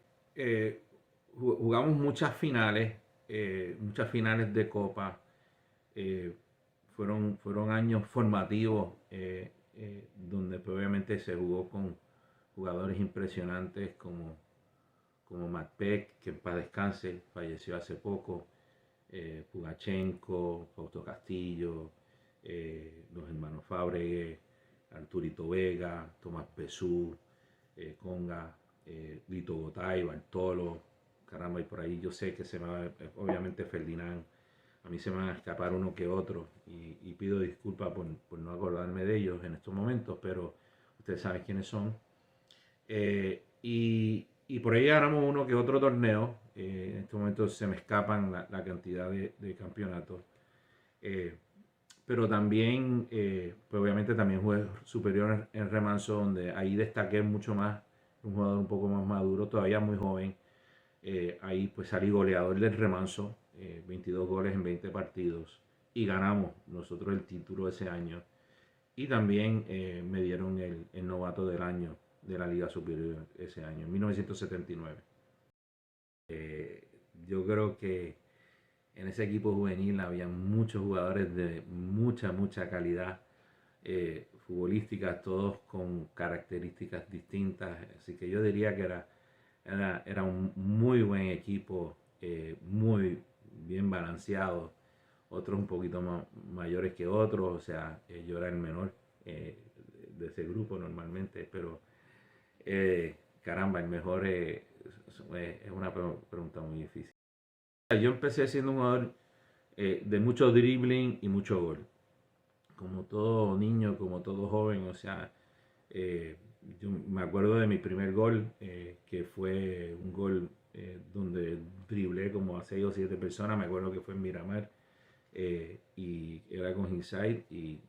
jugamos muchas finales de Copa. eh, fueron años formativos donde pues, obviamente se jugó con jugadores impresionantes como Matt Peck, que en paz descanse, falleció hace poco, Pugachenko, Fausto Castillo, los hermanos Fábregue, Arturito Vega, Tomás Pesú, Conga, Lito Gotay, Bartolo, caramba, y por ahí yo sé que se me va, obviamente Ferdinand, a mí se me van a escapar uno que otro, y pido disculpas por no acordarme de ellos en estos momentos, pero ustedes saben quiénes son. Y por ahí ganamos uno que otro torneo. En estos momentos se me escapan la cantidad de campeonatos. Eh, pero también, pues obviamente también jugué superior en Remanso, donde ahí destaqué mucho más, un jugador un poco más maduro, todavía muy joven. Ahí pues salí goleador del Remanso, 22 goles en 20 partidos, y ganamos nosotros el título ese año. Y también me dieron el novato del año de la Liga Superior ese año, en 1979. Yo creo que en ese equipo juvenil había muchos jugadores de mucha calidad futbolística, todos con características distintas. Así que yo diría que era un muy buen equipo, muy bien balanceado. Otros un poquito mayores que otros, o sea, yo era el menor de ese grupo normalmente, pero caramba, el mejor es una pregunta muy difícil. Yo empecé siendo un jugador de mucho dribbling y mucho gol. Como todo niño, como todo joven, o sea, yo me acuerdo de mi primer gol, que fue un gol donde driblé como a 6 o 7 personas. Me acuerdo que fue en Miramar, y era con inside y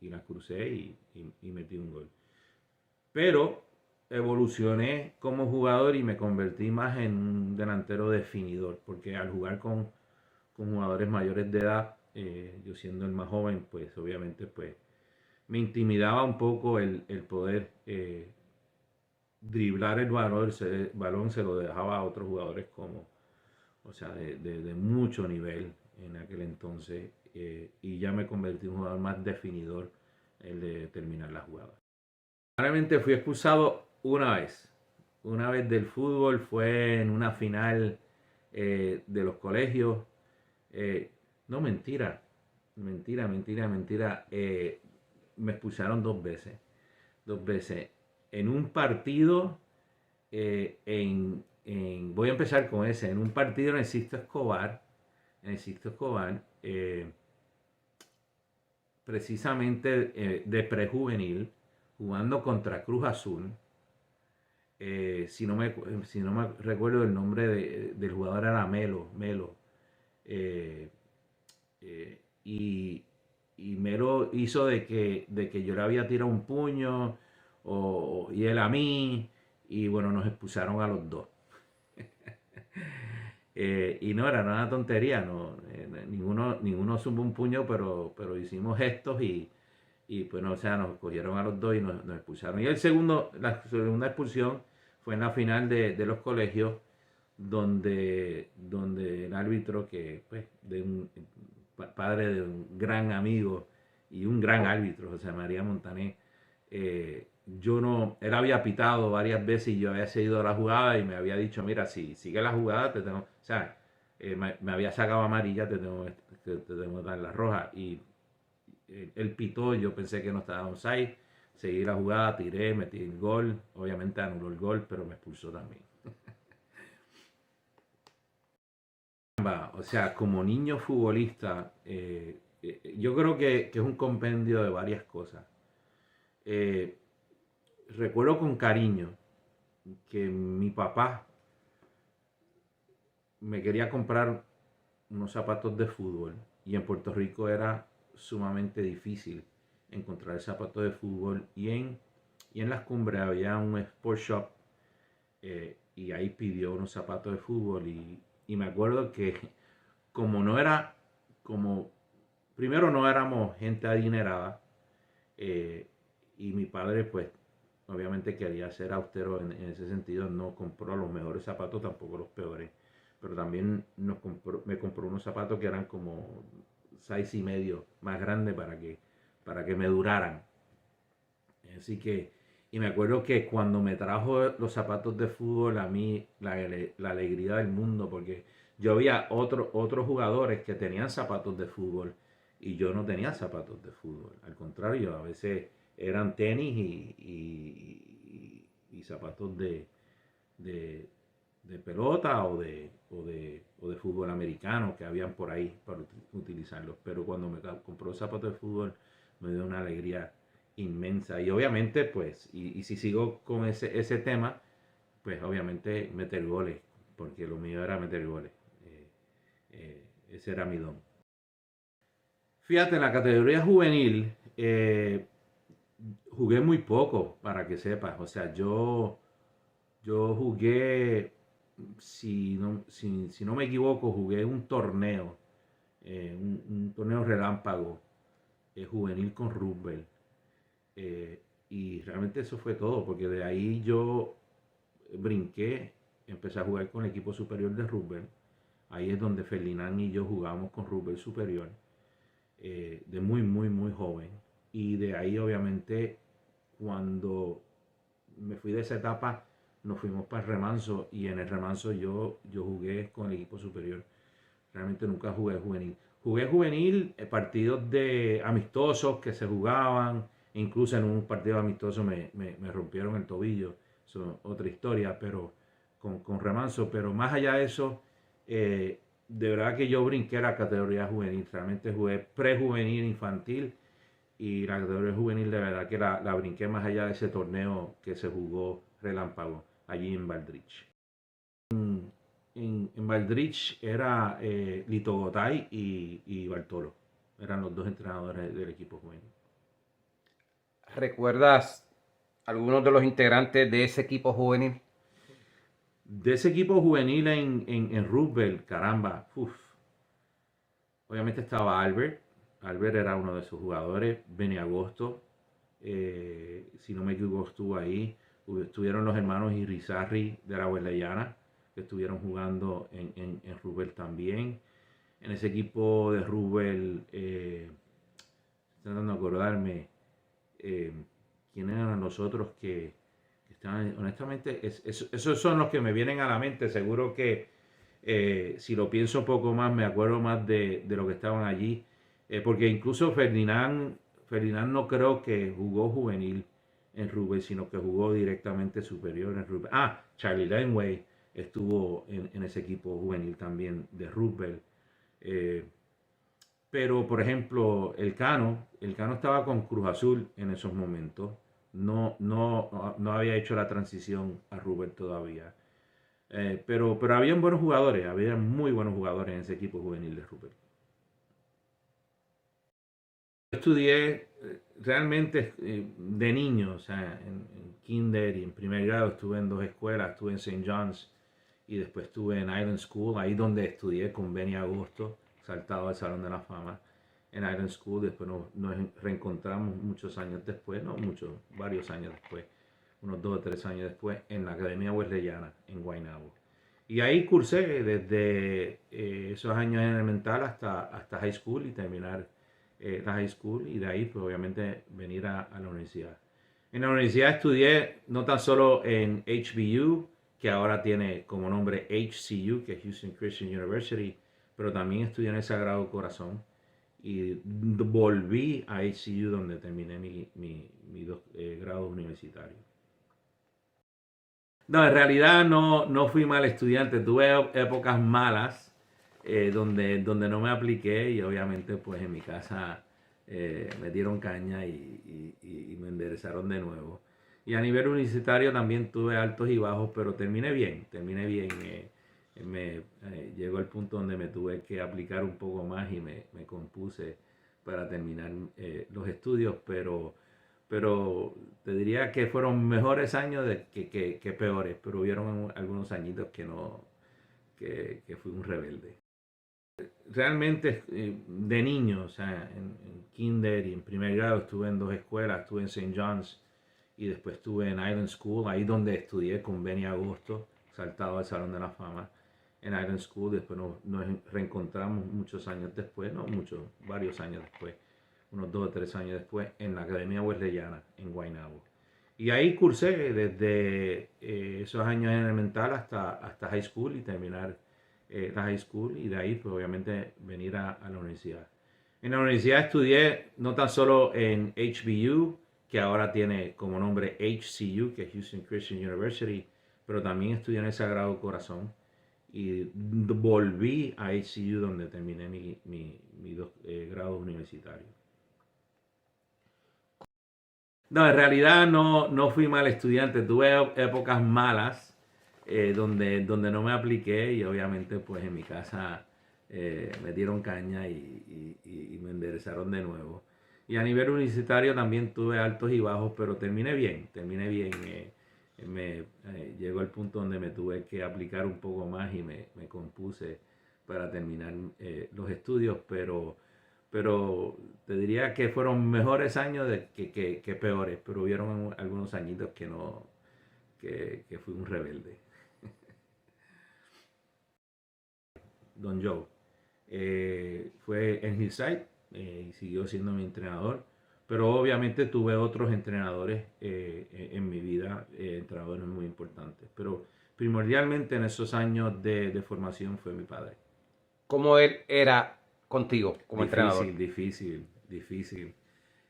la crucé y metí un gol. Pero evolucioné como jugador y me convertí más en un delantero definidor, porque al jugar con jugadores mayores de edad, yo siendo el más joven, pues obviamente pues me intimidaba un poco el poder driblar el balón se lo dejaba a otros jugadores como, o sea, de mucho nivel en aquel entonces, y ya me convertí en un jugador más definidor, el de terminar la jugada. Realmente fui expulsado una vez del fútbol, fue en una final de los colegios. No, mentira, mentira. Me expulsaron dos veces. En un partido, voy a empezar con ese, en un partido en el Sisto Escobar, precisamente de prejuvenil, jugando contra Cruz Azul. Si no me recuerdo el nombre del jugador, era Melo. eh, y Melo hizo de que yo le había tirado un puño, y él a mí, y bueno, nos expulsaron a los dos. Y no era una tontería, no, ninguno sumó un puño, pero hicimos gestos y pues no, o sea, nos cogieron a los dos y nos expulsaron. Y la segunda expulsión fue en la final de los colegios, donde el árbitro, que pues de un padre de un gran amigo y un gran árbitro, José María Montané, yo no, él había pitado varias veces y yo había seguido la jugada y me había dicho, mira, si sigue la jugada, o sea, me había sacado amarilla, te tengo que dar la roja. Y él pitó, yo pensé que no estaba onside, seguí la jugada, tiré, metí el gol, obviamente anuló el gol, pero me expulsó también. O sea, como niño futbolista, yo creo que es un compendio de varias cosas. Eh, Recuerdo con cariño que mi papá me quería comprar unos zapatos de fútbol y en Puerto Rico era sumamente difícil encontrar zapatos de fútbol, y en las cumbres había un sport shop, y ahí pidió unos zapatos de fútbol y me acuerdo que como no era, como primero no éramos gente adinerada, eh, y mi padre pues obviamente quería ser austero en ese sentido, no compró los mejores zapatos, tampoco los peores, pero también me compró unos zapatos que eran como 6 y medio más grandes para que me duraran. Así que, y me acuerdo que cuando me trajo los zapatos de fútbol, a mí la alegría del mundo, porque yo había otros jugadores que tenían zapatos de fútbol y yo no tenía zapatos de fútbol. Al contrario, a veces eran tenis y zapatos de, de pelota o de fútbol americano que habían por ahí para utilizarlos. Pero cuando me compró zapatos de fútbol, me dio una alegría inmensa. Y obviamente, pues, y si sigo con ese tema, pues obviamente meter goles, porque lo mío era meter goles. Ese era mi don. Fíjate, en la categoría juvenil, jugué muy poco, para que sepas. O sea, yo jugué, si no me equivoco, jugué un torneo, un torneo relámpago, juvenil con Rubel. Y realmente eso fue todo, porque de ahí yo brinqué, empecé a jugar con el equipo superior de Rubel. Ahí es donde Ferdinand y yo jugamos con Rubel superior, de muy joven. Y de ahí obviamente cuando me fui de esa etapa, nos fuimos para el remanso, y en el remanso yo jugué con el equipo superior. Realmente nunca jugué juvenil. Jugué juvenil, partidos de amistosos que se jugaban, incluso en un partido amistoso me rompieron el tobillo, eso es otra historia, pero con remanso. Pero más allá de eso, de verdad que yo brinqué la categoría juvenil, realmente jugué prejuvenil, infantil, y la categoría juvenil de verdad que la brinqué más allá de ese torneo que se jugó relámpago allí en Valdrich. En Valdrich era Lito Gotay y Bartolo. Eran los dos entrenadores del equipo juvenil. ¿Recuerdas algunos de los integrantes de ese equipo juvenil? De ese equipo juvenil en Roosevelt, caramba, obviamente estaba Albert. Albert era uno de sus jugadores. Benny Agosto, si no me equivoco, estuvo ahí. Estuvieron los hermanos Irizarry de la Wesleyana, que estuvieron jugando en Roosevelt también. En ese equipo de Roosevelt, estoy tratando de acordarme quiénes eran los otros que estaban. Honestamente, esos son los que me vienen a la mente. Seguro que si lo pienso un poco más, me acuerdo más de lo que estaban allí. Porque incluso Ferdinand no creo que jugó juvenil en Roosevelt, sino que jugó directamente superior en Roosevelt. Charlie Lenway estuvo en ese equipo juvenil también de Roosevelt. Pero, por ejemplo, el Cano estaba con Cruz Azul en esos momentos. No había hecho la transición a Roosevelt todavía. Pero habían buenos jugadores, había muy buenos jugadores en ese equipo juvenil de Roosevelt. Estudié realmente de niño, o sea, en kinder y en primer grado estuve en dos escuelas, estuve en St. John's y después estuve en Island School, ahí donde estudié con Benny Agosto, saltado al Salón de la Fama en Island School. Después nos reencontramos muchos años después, no muchos, varios años después, unos 2 o 3 años después, en la Academia Wesleyana en Guaynabo. Y ahí cursé desde esos años en elemental hasta high school y terminar la high school, y de ahí pues obviamente venir a la universidad. En la universidad estudié no tan solo en HBU, que ahora tiene como nombre HCU, que es Houston Christian University, pero también estudié en el Sagrado Corazón y volví a HCU donde terminé mi 2 grados universitarios. No, en realidad no fui mal estudiante, tuve épocas malas donde no me apliqué y obviamente pues en mi casa me dieron caña y me enderezaron de nuevo. Y a nivel universitario también tuve altos y bajos, pero terminé bien. Llegó el punto donde me tuve que aplicar un poco más y me compuse para terminar los estudios, pero te diría que fueron mejores años que peores, pero hubieron algunos añitos que fui un rebelde. Realmente de niño, o sea, en kinder y en primer grado estuve en dos escuelas, estuve en St. John's y después estuve en Island School, ahí donde estudié con Benny Agosto, saltado al Salón de la Fama en Island School. Después nos reencontramos muchos años después, no muchos, varios años después, unos 2 o 3 años después, en la Academia Wesleyana en Guaynabo. Y ahí cursé desde esos años en elemental hasta high school y terminar la high school, y de ahí pues obviamente venir a la universidad. En la universidad estudié no tan solo en HBU, que ahora tiene como nombre HCU, que es Houston Christian University, pero también estudié en el Sagrado Corazón y volví a HCU donde terminé mi 2 grados universitarios. No, en realidad no fui mal estudiante, tuve épocas malas donde no me apliqué y obviamente pues en mi casa me dieron caña y me enderezaron de nuevo. Y a nivel universitario también tuve altos y bajos, pero terminé bien. Llegó el punto donde me tuve que aplicar un poco más y me compuse para terminar los estudios, pero te diría que fueron mejores años que peores, pero hubieron algunos añitos que fui un rebelde. Don Joe fue en Hillside y siguió siendo mi entrenador, pero obviamente tuve otros entrenadores en mi vida, entrenadores muy importantes, pero primordialmente en esos años de formación fue mi padre. ¿Cómo él era contigo como entrenador? Difícil.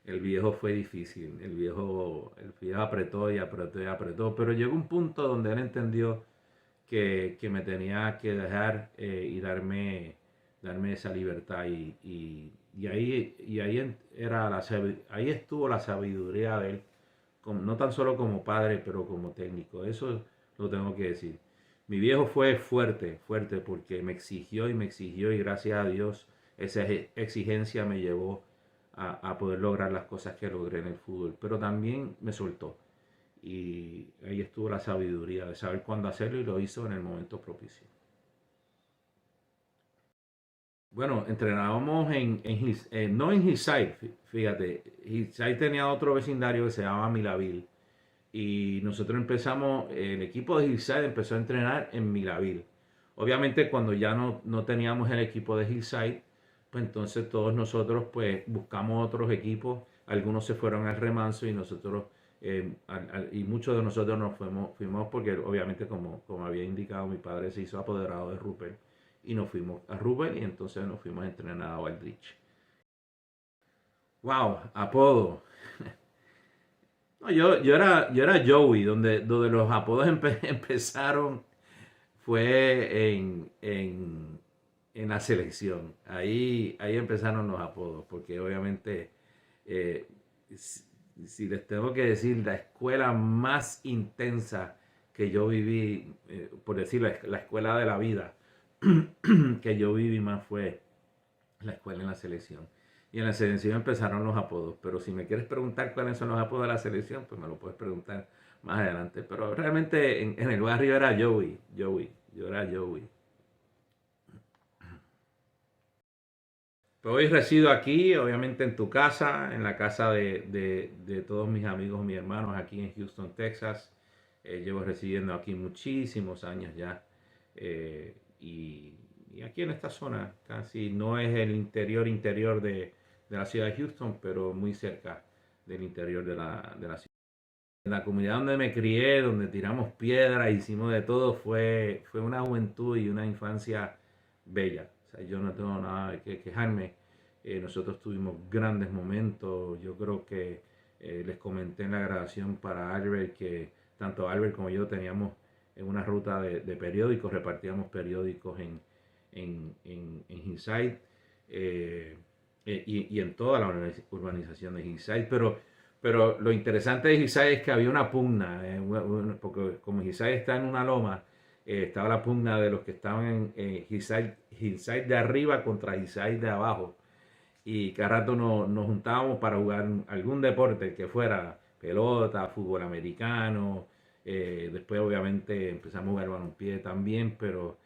El viejo fue difícil. El viejo apretó y apretó y apretó. Pero llegó un punto donde él entendió que me tenía que dejar y darme esa libertad. Y ahí estuvo la sabiduría de él, no tan solo como padre, pero como técnico. Eso lo tengo que decir. Mi viejo fue fuerte, fuerte, porque me exigió y gracias a Dios esa exigencia me llevó a poder lograr las cosas que logré en el fútbol. Pero también me soltó. Y ahí estuvo la sabiduría de saber cuándo hacerlo y lo hizo en el momento propicio. Bueno, entrenábamos no en Hillside, fíjate. Hillside tenía otro vecindario que se llamaba Milaville. Y nosotros el equipo de Hillside empezó a entrenar en Milaville. Obviamente cuando ya no teníamos el equipo de Hillside, pues entonces todos nosotros pues buscamos otros equipos. Algunos se fueron al Remanso y nosotros, y muchos de nosotros nos fuimos porque obviamente como había indicado mi padre se hizo apoderado de Rupert y nos fuimos a Rupert y entonces nos fuimos a entrenar a Waldrich. Wow, apodo. No, yo era Joey, donde los apodos empezaron fue en la selección. Ahí empezaron los apodos, porque obviamente, eh, si, si les tengo que decir, la escuela más intensa que yo viví, por decirlo, la escuela de la vida que yo viví más fue la escuela en la selección. Y en la selección empezaron los apodos. Pero si me quieres preguntar cuáles son los apodos de la selección, pues me lo puedes preguntar más adelante. Pero realmente en el barrio era Joey. Yo era Joey. Pero hoy resido aquí, obviamente en tu casa, en la casa de todos mis amigos, mis hermanos aquí en Houston, Texas. Llevo residiendo aquí muchísimos años ya. Y aquí en esta zona, casi no es el interior de la ciudad de Houston, pero muy cerca del interior de la ciudad. En la comunidad donde me crié, donde tiramos piedras, hicimos de todo, fue una juventud y una infancia bella. O sea, yo no tengo nada de que quejarme. Nosotros tuvimos grandes momentos. Yo creo que les comenté en la grabación para Albert que tanto Albert como yo teníamos una ruta de periódicos, repartíamos periódicos en Hillside y en toda la urbanización de Hillside, pero lo interesante de Hillside es que había una pugna, porque como Hillside está en una loma, estaba la pugna de los que estaban en Hillside de arriba contra Hillside de abajo. Y cada rato nos juntábamos para jugar algún deporte que fuera pelota, fútbol americano. Después obviamente empezamos a jugar balompié también, pero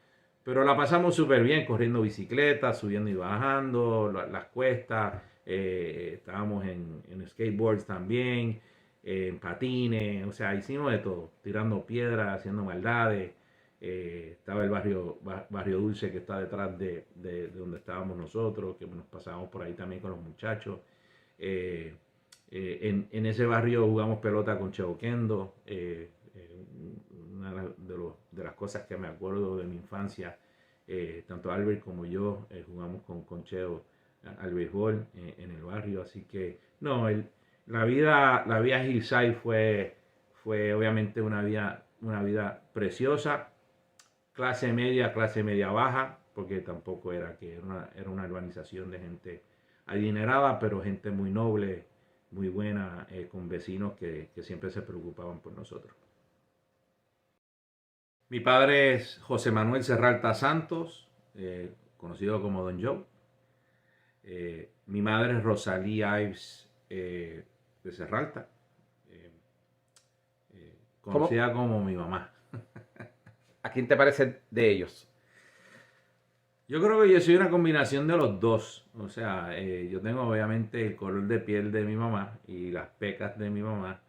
la pasamos súper bien, corriendo bicicleta, subiendo y bajando, las cuestas, estábamos en skateboards también, en patines, o sea, hicimos de todo, tirando piedras, haciendo maldades. Estaba el barrio Dulce que está detrás de donde estábamos nosotros, que nos pasábamos por ahí también con los muchachos. Eh, en ese barrio jugamos pelota con Cheo Kendo. Una de las cosas que me acuerdo de mi infancia, tanto Albert como yo jugamos con Cheo al béisbol en el barrio. Así que, no, la vida Hillside fue obviamente una vida preciosa, clase media baja, porque tampoco era una urbanización de gente adinerada, pero gente muy noble, muy buena, con vecinos que siempre se preocupaban por nosotros. Mi padre es José Manuel Serralta Santos, conocido como Don Joe. Mi madre es Rosalí Ives de Serralta, eh, ¿Cómo? conocida como mi mamá. ¿A quién te parece de ellos? Yo creo que yo soy una combinación de los dos. O sea, yo tengo obviamente el color de piel de mi mamá y las pecas de mi mamá,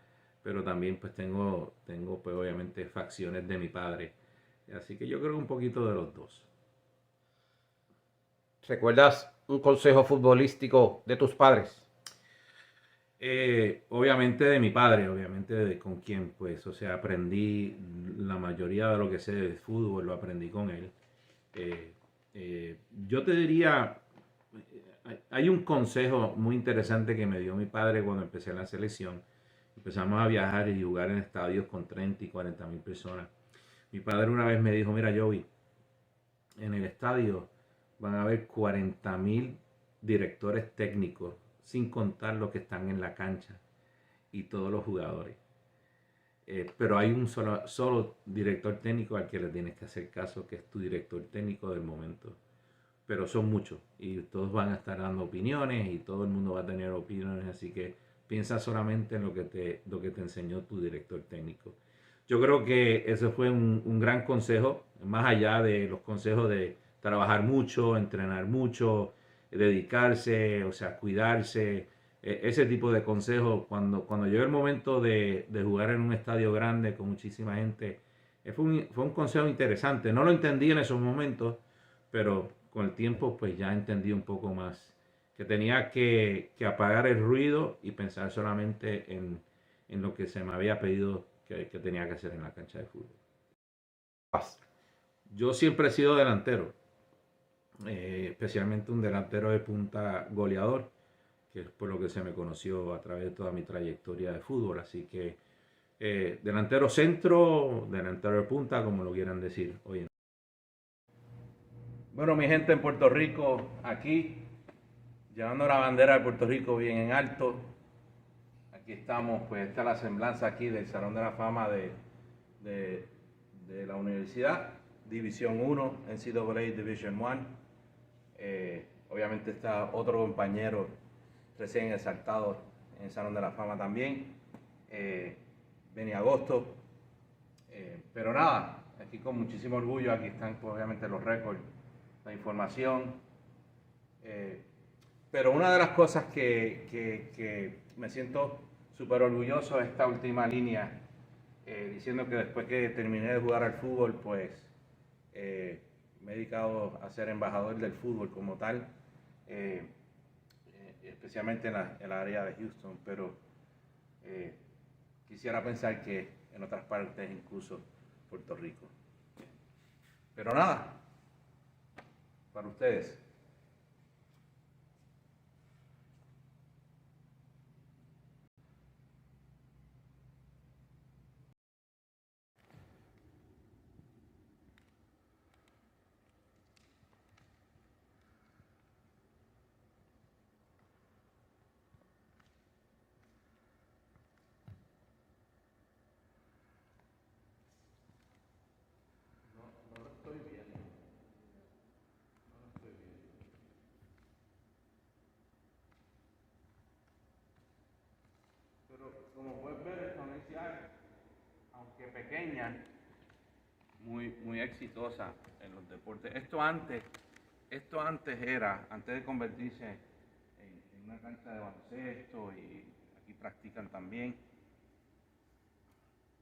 pero también pues tengo pues obviamente facciones de mi padre. Así que yo creo un poquito de los dos. ¿Recuerdas un consejo futbolístico de tus padres? Obviamente de mi padre, obviamente con quien pues, o sea, aprendí la mayoría de lo que sé de fútbol, lo aprendí con él. Eh, yo te diría, hay un consejo muy interesante que me dio mi padre cuando empecé en la selección. Empezamos a viajar y jugar en estadios con 30 y 40 mil personas. Mi padre una vez me dijo, mira Joey, en el estadio van a haber 40 mil directores técnicos, sin contar los que están en la cancha y todos los jugadores. Pero hay un solo director técnico al que le tienes que hacer caso, que es tu director técnico del momento. Pero son muchos y todos van a estar dando opiniones y todo el mundo va a tener opiniones, así que piensa solamente en lo que te enseñó tu director técnico. Yo creo que ese fue un gran consejo, más allá de los consejos de trabajar mucho, entrenar mucho, dedicarse, o sea, cuidarse, ese tipo de consejos. Cuando llegó el momento de jugar en un estadio grande con muchísima gente, fue un consejo interesante. No lo entendí en esos momentos, pero con el tiempo pues ya entendí un poco más que tenía que apagar el ruido y pensar solamente en lo que se me había pedido que tenía que hacer en la cancha de fútbol. Yo siempre he sido delantero, especialmente un delantero de punta goleador, que es por lo que se me conoció a través de toda mi trayectoria de fútbol. Así que delantero centro, delantero de punta, como lo quieran decir hoy en día. Bueno, mi gente en Puerto Rico, aquí, llevando la bandera de Puerto Rico bien en alto. Aquí estamos, pues esta es la semblanza aquí del Salón de la Fama de la universidad, División 1, NCAA Division 1. Obviamente está otro compañero recién exaltado en el Salón de la Fama también, Benny Agosto. Pero nada, aquí con muchísimo orgullo, aquí están pues, obviamente los récords, la información. Pero una de las cosas que me siento súper orgulloso es esta última línea, diciendo que después que terminé de jugar al fútbol, pues me he dedicado a ser embajador del fútbol como tal, especialmente en la área de Houston, pero quisiera pensar que en otras partes, incluso Puerto Rico. Pero nada, para ustedes. Pero como puedes ver, esta universidad, aunque pequeña, muy exitosa en los deportes. Esto antes era, antes de convertirse en una cancha de baloncesto, y aquí practican también,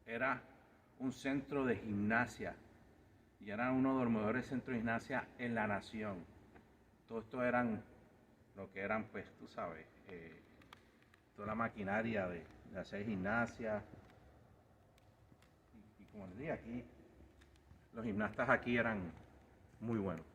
era un centro de gimnasia y era uno de los mejores centros de gimnasia en la nación. Todo esto eran lo que eran, pues tú sabes, toda la maquinaria de hacer gimnasia. Y como les dije, aquí los gimnastas aquí eran muy buenos.